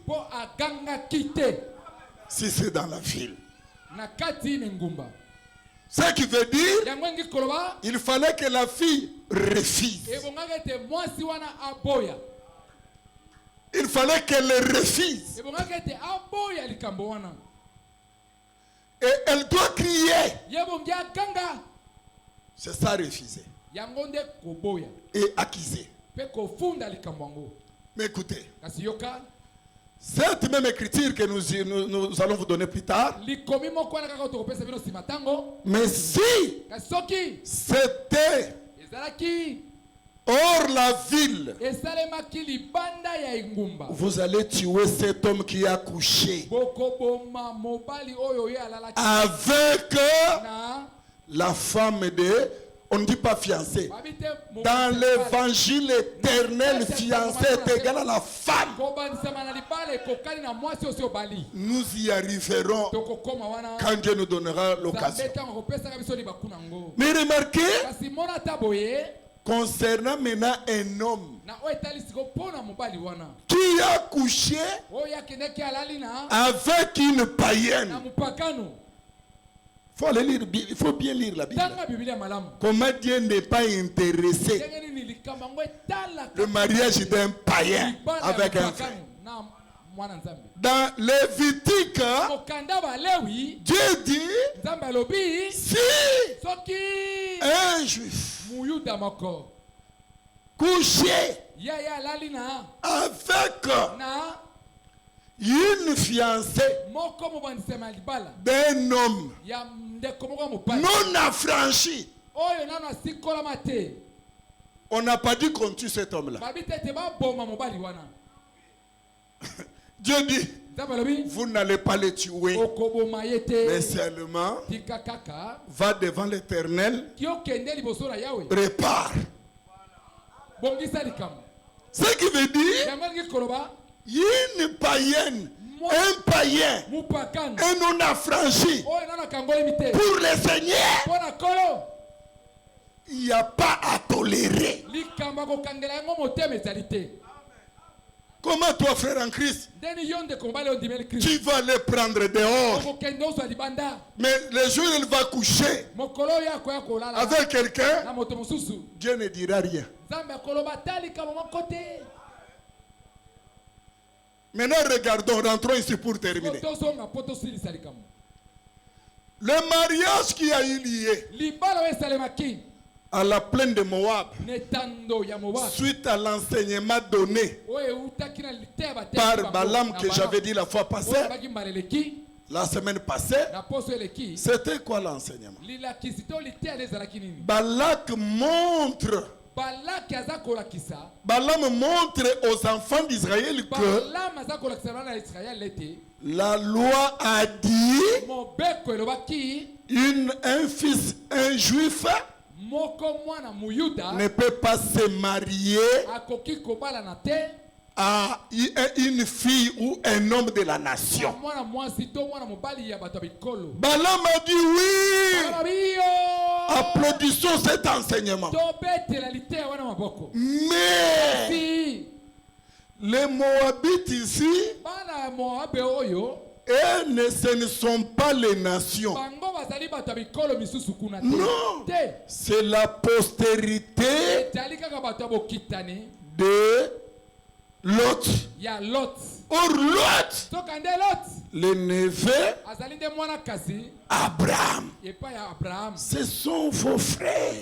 Si c'est dans la ville. Ce qui veut dire, il fallait que la fille refuse. Il fallait qu'elle refuse. Et elle doit crier. C'est ça, refuser. Et accuser. Mais écoutez, cette même écriture que nous allons vous donner plus tard, mais si c'était hors la ville, vous allez tuer cet homme qui a couché avec la femme de... On ne dit pas fiancé. Dans l'évangile éternel, fiancé est égal à la femme. Nous y arriverons quand Dieu nous donnera l'occasion. Mais remarquez, concernant maintenant un homme qui a couché avec une païenne. Il faut bien lire la Bible. Comment Dieu n'est pas intéressé le mariage d'un païen avec un frère. Dans Lévitique, Dieu dit, si un juif couché avec une fiancée d'un homme non affranchi, on n'a pas dit qu'on tue cet homme-là. Dieu dit, vous n'allez pas le tuer, mais seulement va devant l'Éternel, prépare. Ce qui veut dire, une païenne, un païen, un non affranchi, pour le Seigneur, il n'y a pas à tolérer. Comment toi, frère en Christ, tu vas les prendre dehors, mais le jour où il va coucher avec quelqu'un, Dieu ne dira rien. Maintenant, regardons, rentrons ici pour terminer. Le mariage qui a eu lieu à la plaine de Moab, suite à l'enseignement donné par Balaam que j'avais dit la fois passée, la semaine passée, c'était quoi l'enseignement? Balak montre. Balaam montre aux enfants d'Israël que la loi a dit un fils, un juif ne peut pas se marier à une fille ou un homme de la nation. Balaam a dit oui. Applaudissons cet enseignement. Mais les Moabites ici, ce ne sont pas les nations. Non, c'est la postérité de Lot. Or Lot, le neveu Abraham, ce sont vos frères.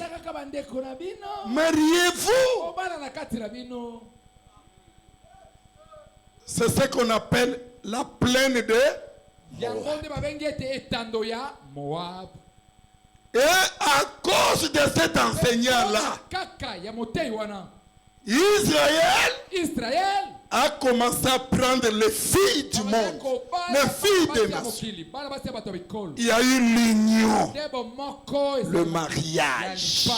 Mariez-vous. C'est ce qu'on appelle la plaine de Moab. Et à cause de cet enseignant-là, Israël a commencé à prendre les filles du monde, les filles des nations. Il y a eu l'union, le mariage.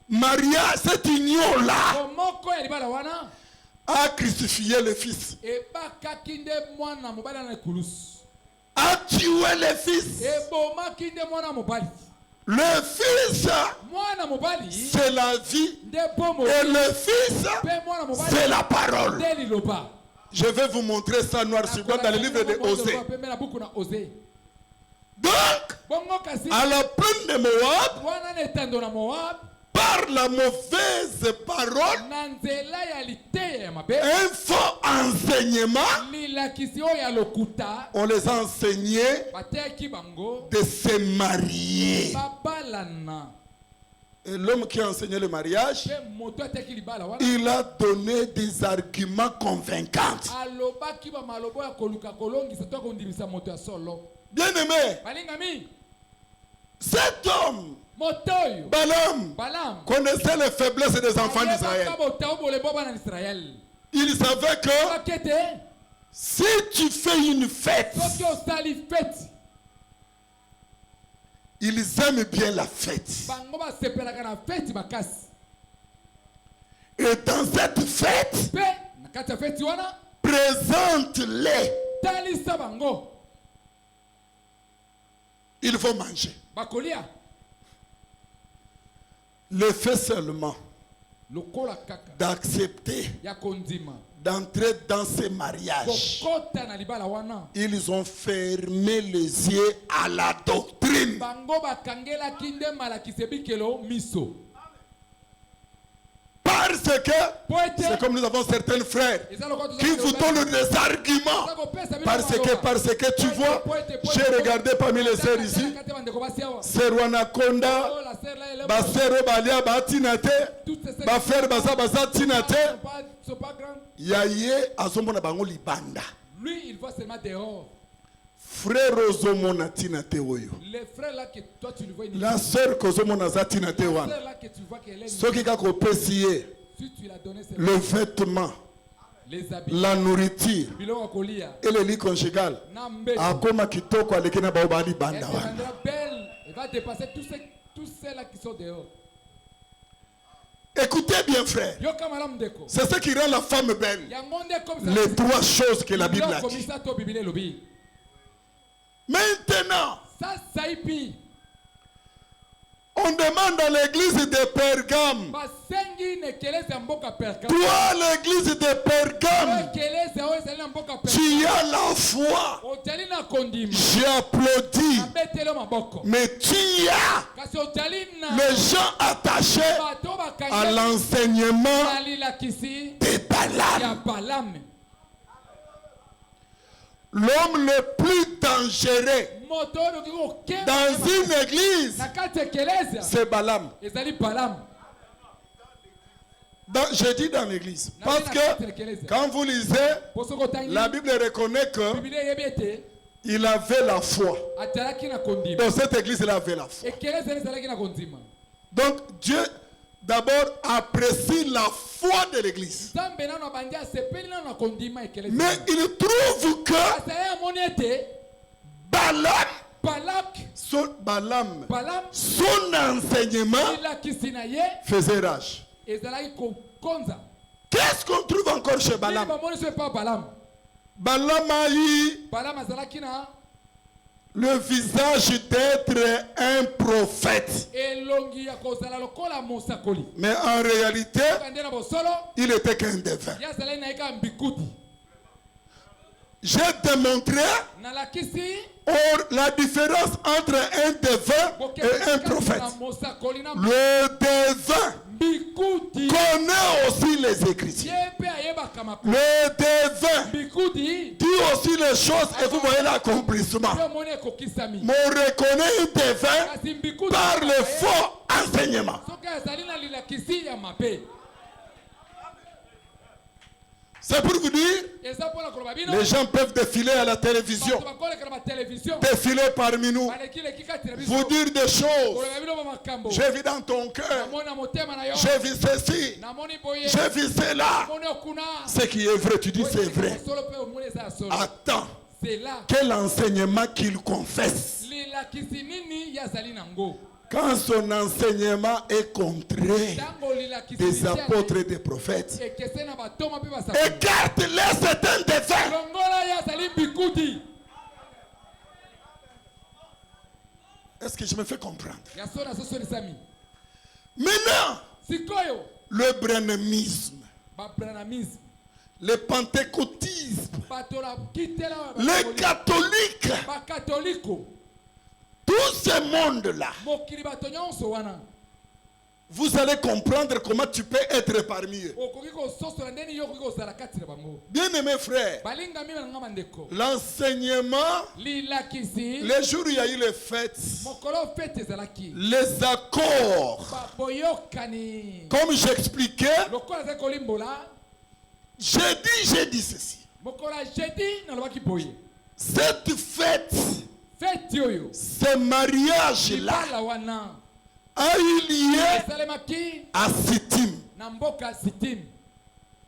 Mariage, cette union-là a crucifié le fils, a tué le fils. Le fils, c'est la vie, et le fils, c'est la parole. Je vais vous montrer ça noir sur blanc dans le livre de Osée. Donc, à la plaine de Moab, par la mauvaise parole, un faux enseignement, on les a enseignés de se marier. Et l'homme qui a enseigné le mariage, il a donné des arguments convaincants. Bien aimé, cet homme, Balaam, connaissait les faiblesses des enfants d'Israël. Il savait que si tu fais une fête, ils aiment bien la fête. Et dans cette fête, présente-les. Ils vont manger. Le fait seulement d'accepter d'entrer dans ces mariages, ils ont fermé les yeux à la doctrine. Parce que, c'est comme nous avons certains frères qui vous donnent des arguments. Parce que tu vois, j'ai regardé parmi les sœurs ici, Serwana Konda, Basero Balia Batinate, Bafer Baza Tinate, Yaye Azomona Bango Libanda. Lui, il voit seulement dehors. Frère Ozomona Tinate Oyo. Les frères là que toi tu le vois. La sœur Kozomona Zatinate Wan. Ceux qui ont payé le vêtement, la nourriture et le lit conjugal. Akoma kitoko alekena baobali banda. Elle va dépasser tous ceux-là qui sont dehors. Écoutez bien, frère. C'est ce qui rend la femme belle. Les trois choses que la Bible a dit. Maintenant, on demande à l'église de Pergame. Toi, l'église de Pergame, tu as la foi. J'ai applaudi. Mais tu as les gens attachés à l'enseignement de Balaam. L'homme le plus dangereux dans une église, c'est Balaam. Je dis dans l'église. Parce que quand vous lisez, la Bible reconnaît que il avait la foi. Dans cette église, il avait la foi. Donc Dieu d'abord apprécie la foi de l'église. Mais il trouve que Balaam, son enseignement faisait rage. Qu'est-ce qu'on trouve encore chez Balaam? Balaam a eu le visage d'être un prophète. Mais en réalité, il n'était qu'un devin. J'ai démontré la différence entre un devin et un prophète. Le devin connaît aussi les Écritures. Le devin dit aussi les choses et vous voyez l'accomplissement. Mais on reconnaît un devin par le faux enseignement. C'est pour vous dire, les gens peuvent défiler à la télévision, défiler parmi nous, vous dire des choses. J'ai vu dans ton cœur, j'ai vu ceci, j'ai vu cela. Ce qui est vrai, tu dis c'est vrai. Attends, quel enseignement qu'il confesse. Quand son enseignement est contré des apôtres et des prophètes, écarte-les, c'est un défunt. Est-ce que je me fais comprendre? Maintenant, le branhamisme, le pentecôtisme, les catholiques, tout ce monde-là, vous allez comprendre comment tu peux être parmi eux. Bien-aimés frères, l'enseignement, les jours où il y a eu les fêtes, les accords, comme j'expliquais, j'ai dit ceci. Cette fête, ce mariage-là a eu lieu à Sittim.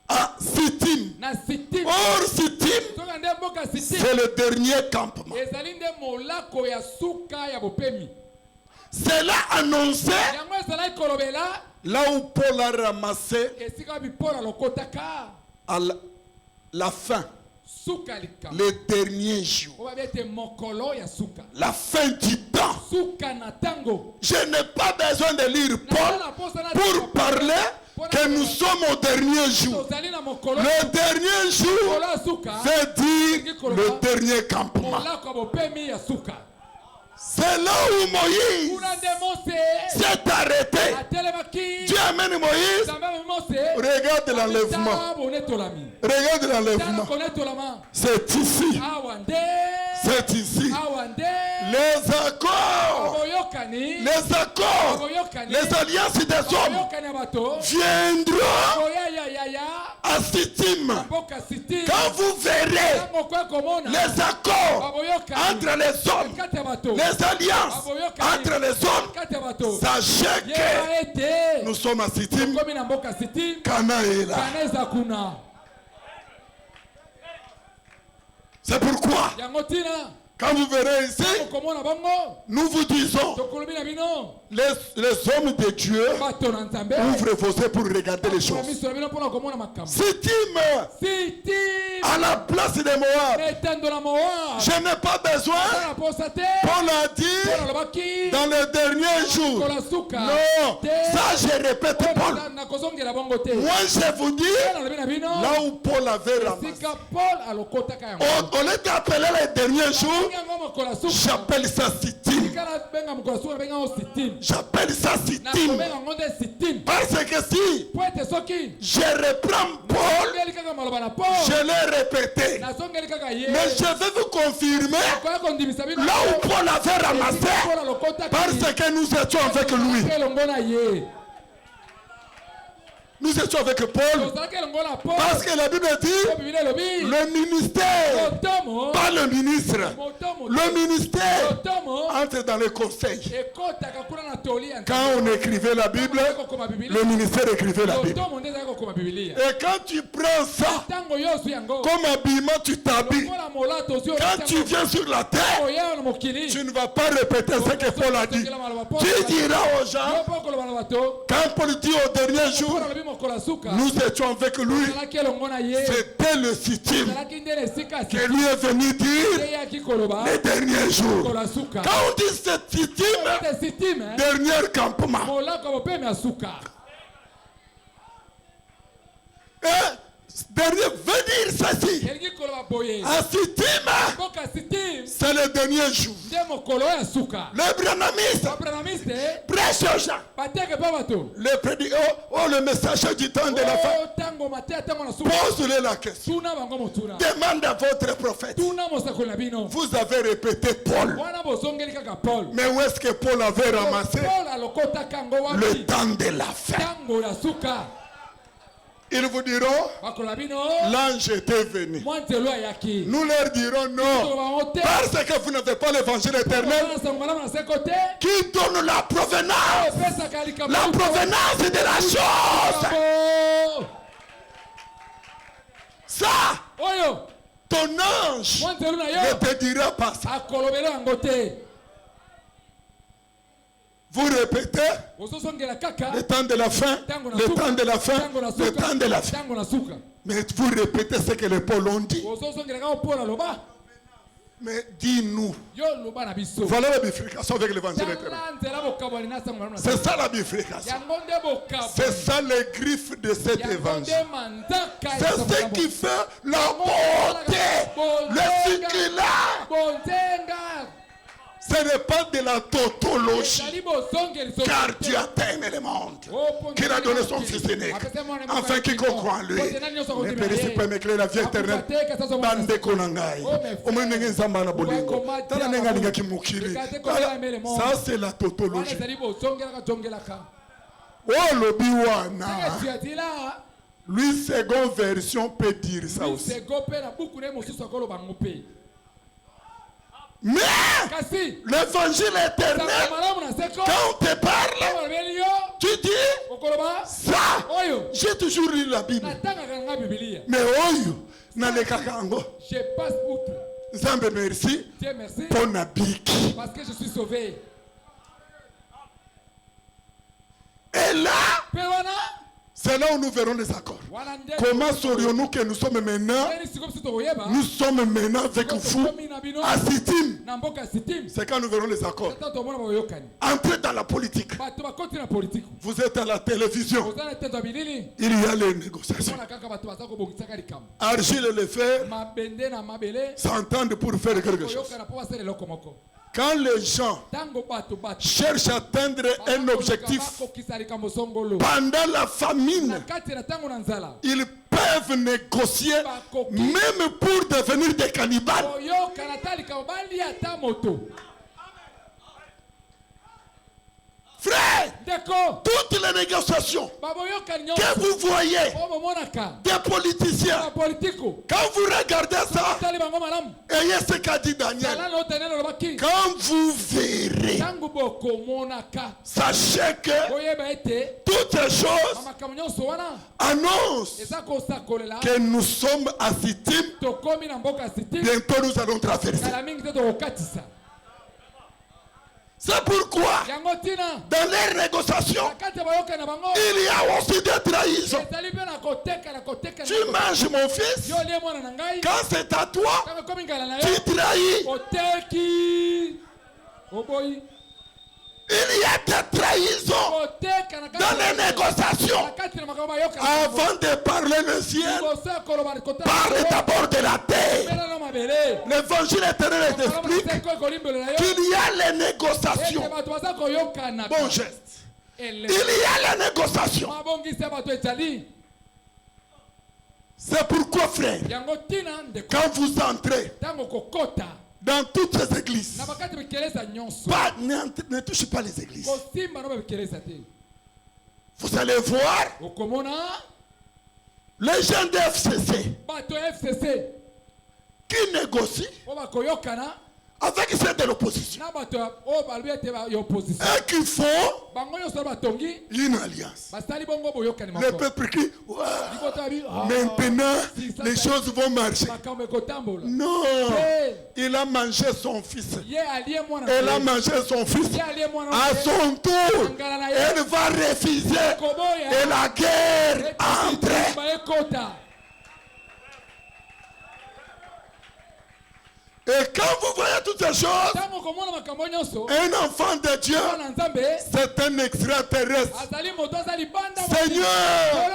À Sittim. Or Sittim, c'est le dernier campement. Cela annonçait là où Paul a ramassé à la fin. Le dernier jour, la fin du temps. Je n'ai pas besoin de lire Paul pour parler que nous sommes au dernier jour. Le dernier jour veut dire le dernier campement. C'est là où Moïse s'est arrêté. Dieu amène Moïse. Regarde l'enlèvement. Regarde l'enlèvement. C'est ici. C'est ici. Les accords. Les accords. Les alliances des hommes viendront à Sittim. Quand vous verrez les accords entre les hommes, les alliances entre les hommes, sachez que nous sommes à Sittim. Cana est là. C'est pourquoi, quand vous verrez ici, nous vous disons, les hommes de Dieu ouvrent vos yeux pour regarder les choses. Sittim, à la place de Moab, je n'ai pas besoin. Paul a dit dans les derniers jours. Non, ça je répète Paul. Moi je vous dis, là où Paul avait ramassé, on est appelé les derniers jours. J'appelle ça Sittim. J'appelle ça Sittim. Parce que si je reprends Paul, je l'ai répété. Mais je vais vous confirmer là où Paul avait ramassé, parce que nous étions avec lui. Nous étions avec Paul. Parce que la Bible dit le ministère, pas le ministre. Le ministère entre dans le conseil. Quand on écrivait la Bible, le ministère écrivait la Bible. Et quand tu prends ça comme habillement, tu t'habilles. Quand tu viens sur la terre, tu ne vas pas répéter ce que Paul a dit. Tu diras aux gens, quand Paul dit au dernier jour, nous étions avec lui, c'était le sittim que lui est venu dire les derniers jours. Quand on dit ce sittim, dernier campement. Dernier veut dire ceci. Un sittim, c'est le dernier jour. Le branamiste prêche aux gens. Le messager du temps de la fin. Pose-lui la question. Demande à votre prophète. Vous avez répété Paul. Mais où est-ce que Paul avait ramassé le temps de la fin? Ils vous diront, l'ange était venu. Nous leur dirons non. Parce que vous n'avez pas l'évangile éternel qui donne la provenance. La provenance de la chose. Ça, ton ange ne te dira pas ça. Vous répétez le temps de la fin, le temps de la fin, le temps de la fin. Mais vous répétez ce que les Paul ont dit. Mais dis-nous. Voilà la bifurcation avec l'évangile éternel. C'est ça la bifurcation. C'est ça les griffes de cet évangile. C'est ce qui fait la beauté, le circulaire. Ce n'est pas de la tautologie, car Dieu a aimé le monde, qu'il a donné son fils aîné, afin quiconque croit en lui ne périsse pas, mais que la vie éternelle. Bande konangai, omenenge nzamba na bolingo, tala nenga linga kimukili. Ça c'est la tautologie. Oh le biwana. Lui seconde version peut dire ça aussi. Mais l'évangile éternel, quand on te parle, tu dis ça. J'ai toujours lu la Bible. Mais je passe outre. Zambe merci pour Nabiki. Parce que je suis sauvé. Et là, c'est là où nous verrons les accords. Comment saurions-nous que nous sommes maintenant? Nous sommes maintenant avec vous à Sittim. C'est quand nous verrons les accords. Entrez dans la politique. Vous êtes à la télévision. Il y a les négociations. Argile et le fer s'entendent pour faire quelque chose. Quand les gens cherchent à atteindre un objectif pendant la famine, ils peuvent négocier même pour devenir des cannibales. Frère, toutes les négociations que vous voyez des politiciens, quand vous regardez ça, ayez ce qu'a dit Daniel. Quand vous verrez, sachez que toutes ces choses annoncent que nous sommes à Sittim. Bientôt nous allons traverser. C'est pourquoi, dans les négociations, il y a aussi des trahisons. Tu manges mon fils, quand c'est à toi, tu trahis. Il y a des trahisons dans les négociations. Avant de parler le ciel, parle d'abord de la terre. L'évangile éternel explique qu'il y a les négociations. Bon geste. Il y a les négociations. C'est pourquoi, frère, quand vous entrez dans toutes ces églises, ne touchez pas les églises. Vous allez voir les gens de FCC qui négocient avec ceux de l'opposition et qui font une alliance. Le peuple qui maintenant les choses vont marcher. Non, il a mangé son fils. Elle a mangé son fils. À son tour, elle va refuser et la guerre entre. Et quand vous voyez toutes ces choses, un enfant de Dieu, c'est un extraterrestre. Seigneur,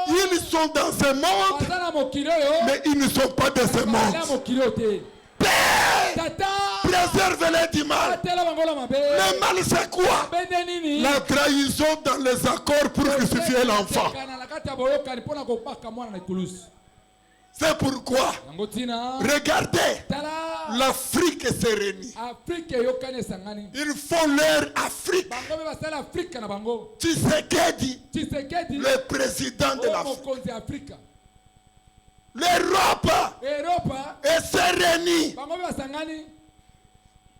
ils sont dans ce monde, mais ils ne sont pas de ce monde. Père, préserve-les du mal. Le mal, c'est quoi? La trahison dans les accords pour crucifier l'enfant. C'est pourquoi, regardez, l'Afrique s'est réunie. Ils font leur Afrique. Tshisekedi, le président de l'Afrique. L'Europe s'est réunie.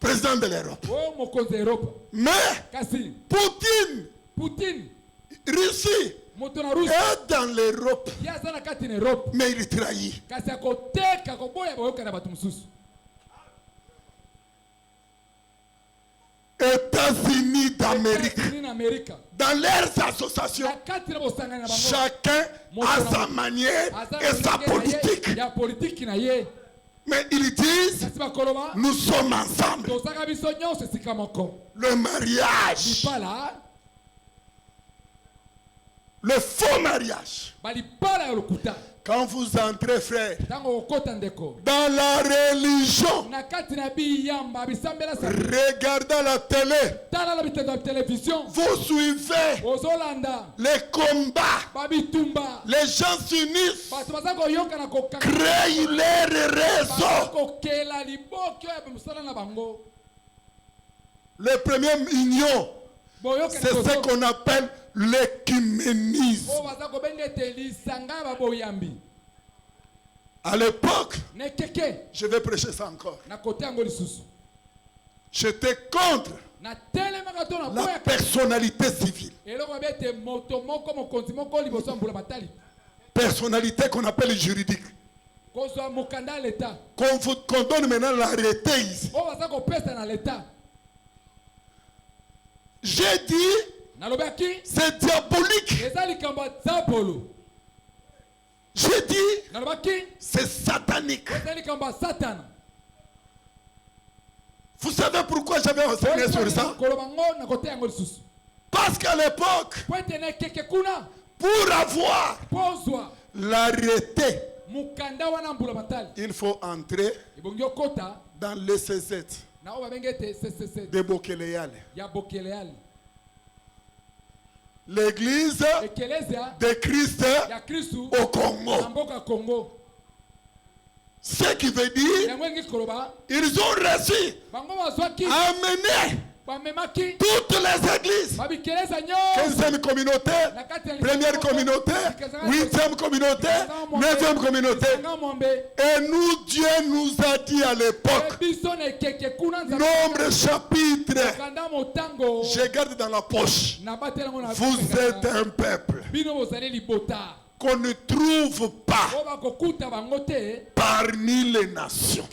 Président de l'Europe. Mais Poutine, Russie, est dans l'Europe, mais il trahit. États-Unis d'Amérique, dans leurs associations, chacun a sa manière et sa politique. Mais ils disent, nous sommes ensemble. Le mariage, le faux mariage. Quand vous entrez, frère, dans la religion, regardez la télé, vous suivez les combats, les gens s'unissent, créent leur réseau. Le premier union, c'est ce qu'on appelle l'écuménisme. À l'époque, je vais prêcher ça encore. J'étais contre la personnalité civile. Personnalité qu'on appelle juridique. Qu'on donne maintenant l'arrêté ici. J'ai dit, c'est diabolique. J'ai dit, c'est satanique. Vous savez pourquoi j'avais enseigné sur ça? Parce qu'à l'époque, pour avoir l'arrêté, il faut entrer dans le CZ de Bokeleyal. L'église de Christ au Congo. Ce qui veut dire, ils ont réussi à amener toutes les églises. 15e communauté, première communauté, 8e communauté, 9e communauté. Et nous, Dieu nous a dit à l'époque, nombre, chapitre, je garde dans la poche. Vous êtes un peuple qu'on ne trouve pas parmi les nations.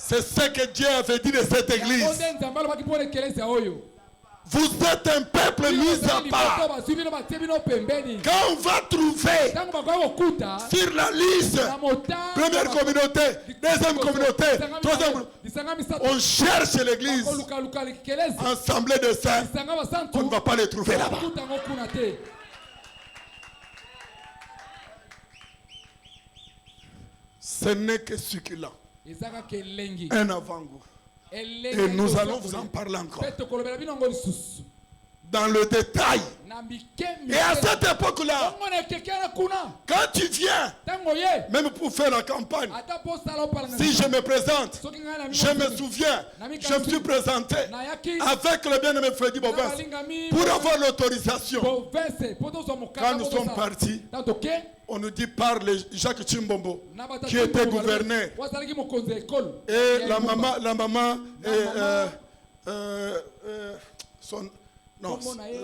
C'est ce que Dieu avait dit de cette église. Vous êtes un peuple mis à part. Quand on va trouver sur la liste, première communauté, deuxième communauté, troisième, on cherche l'église, assemblée de saints, on ne va pas les trouver là-bas. Ce n'est que succulent. Un avant-goût. Et nous allons vous en parler encore. Dans le détail, Et à cette époque-là, quand tu viens, même pour faire la campagne, si je me présente, je me souviens, je me suis présenté avec le bien-aimé Freddy Bovens pour avoir l'autorisation. Quand nous sommes partis, on nous dit par Jacques Chimbombo, qui était gouverneur. Et la maman,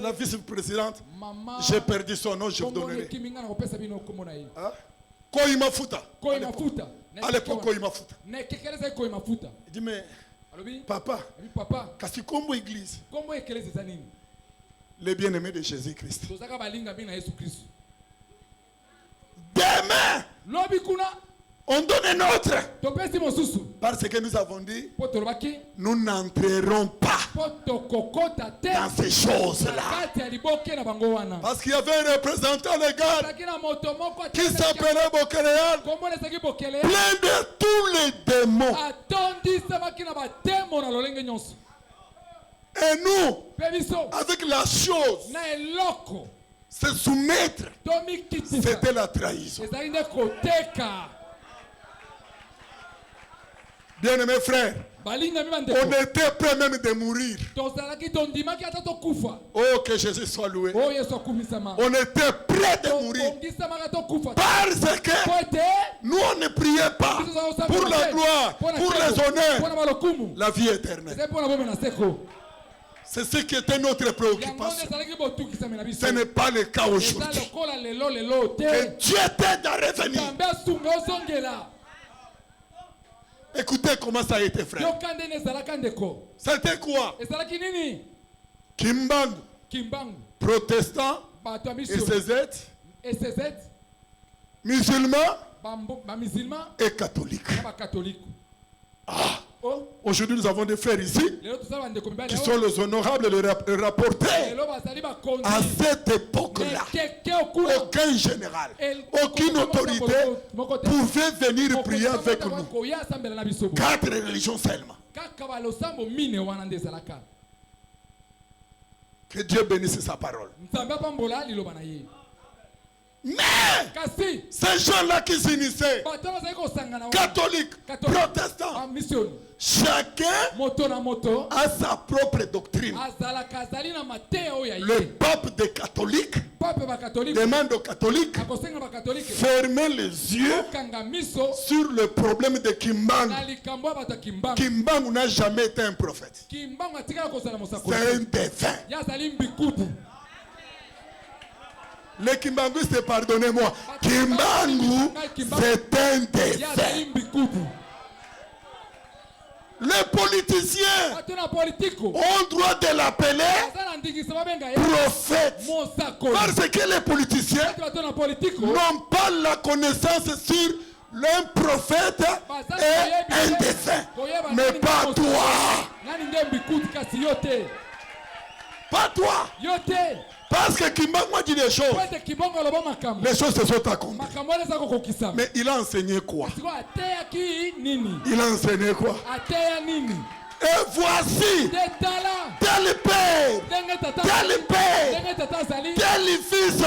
la vice-présidente, j'ai perdu son nom, je vous donnerai. Koima Futa. À l'époque, Koima Futa. Il dit, mais papa, kasi kombo église. Les bien-aimés de Jésus-Christ. Demain, on donne un autre. Parce que nous avons dit, nous n'entrerons pas dans ces choses-là. Parce qu'il y avait un représentant légal qui s'appelait Bokeréal, plein de tous les démons. Et nous, avec la chose, se soumettre, c'était la trahison. Bien-aimés frères, on était prêt même de mourir. Oh, que Jésus soit loué. On était prêt de mourir. Parce que nous, on ne priait pas pour la gloire, pour les honneurs, la vie éternelle. C'est ce qui était notre préoccupation. Ce n'est pas le cas aujourd'hui. Que Dieu t'aide à revenir. Écoutez comment ça a été, frère. C'était quoi? Kimbangu, protestant, SZ, musulmans et catholiques. Ah. Aujourd'hui, nous avons des frères ici qui sont les honorables, les rapporteurs. À cette époque-là, aucun général, aucune autorité pouvait venir prier avec nous. 4 religions seulement. Que Dieu bénisse sa parole. Mais ces gens-là qui s'initiaient, catholiques, protestants, chacun a sa propre doctrine. Le pape des catholiques demande aux catholiques fermer les yeux sur le problème de Kimbangu. Kimbangu n'a jamais été un prophète. C'est un défunt. Les Kimbanguistes, pardonnez-moi, Kimbangu, c'est un défunt. Les politiciens ont droit de l'appeler prophète. Parce que les politiciens n'ont pas la connaissance sur l'un prophète et un défunt. Mais pas toi. Pas toi. Parce que Kimbangu a dit des choses. Les choses se sont accomplies. Mais il a enseigné quoi? Il a enseigné quoi? Et voici tel père, tel fils.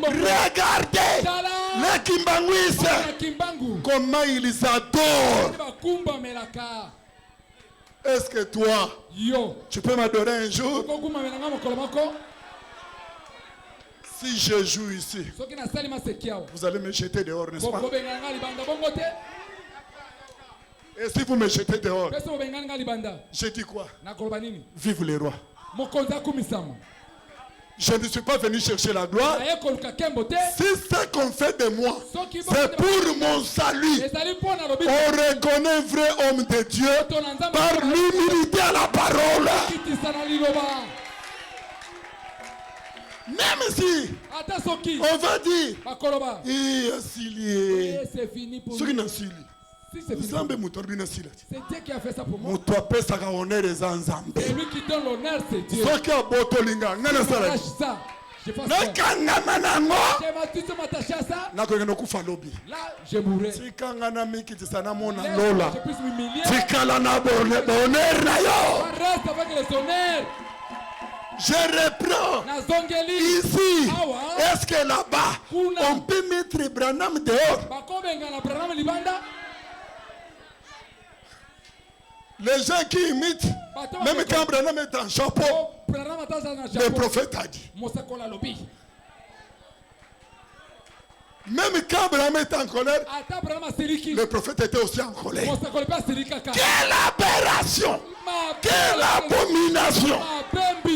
Regardez les Kimbanguistes, comment ils adorent. Est-ce que toi, tu peux m'adorer un jour? Si je joue ici, vous allez me jeter dehors, n'est-ce pas? Et si vous me jetez dehors, je dis quoi? Vive les rois. Je ne suis pas venu chercher la gloire. Si ce qu'on fait de moi, c'est pour mon salut. On reconnaît un vrai homme de Dieu par l'humilité à la parole. Même si on va dire, c'est fini pour nous. C'est Dieu qui a fait ça pour moi. C'est lui qui donne l'honneur, c'est Dieu. Là, je mourrai. Je puisse m'humilier. Reste avec les honneurs. Je reprends. Ici, est-ce que là-bas, on peut mettre Branham dehors? Les gens qui imitent, même quand Branham est en chapeau, le prophète a dit. Même quand Branham est en colère, le prophète était aussi en colère. Quelle aberration! Quelle abomination!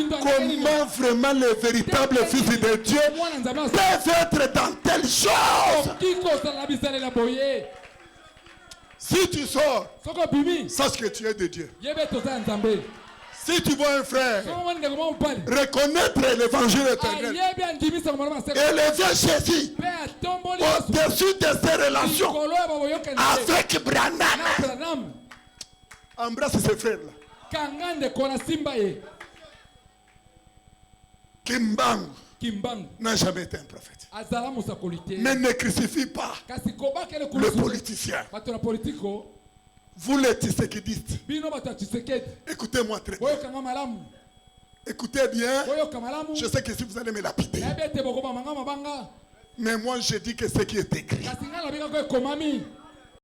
Comment vraiment les véritables fils de Dieu peuvent être dans telle chose? Si tu sors, sache que tu es de Dieu. Si tu vois un frère reconnaître l'évangile éternel et le viens Jésus au-dessus de ses relations avec Branham, embrasse ses frères-là. Kimbang n'a jamais été un prophète. Mais ne crucifie pas le politicien. Vous les Tshisekidistes, écoutez-moi très bien. Écoutez bien. Je sais que si vous allez me lapider, mais moi je dis que ce qui est écrit,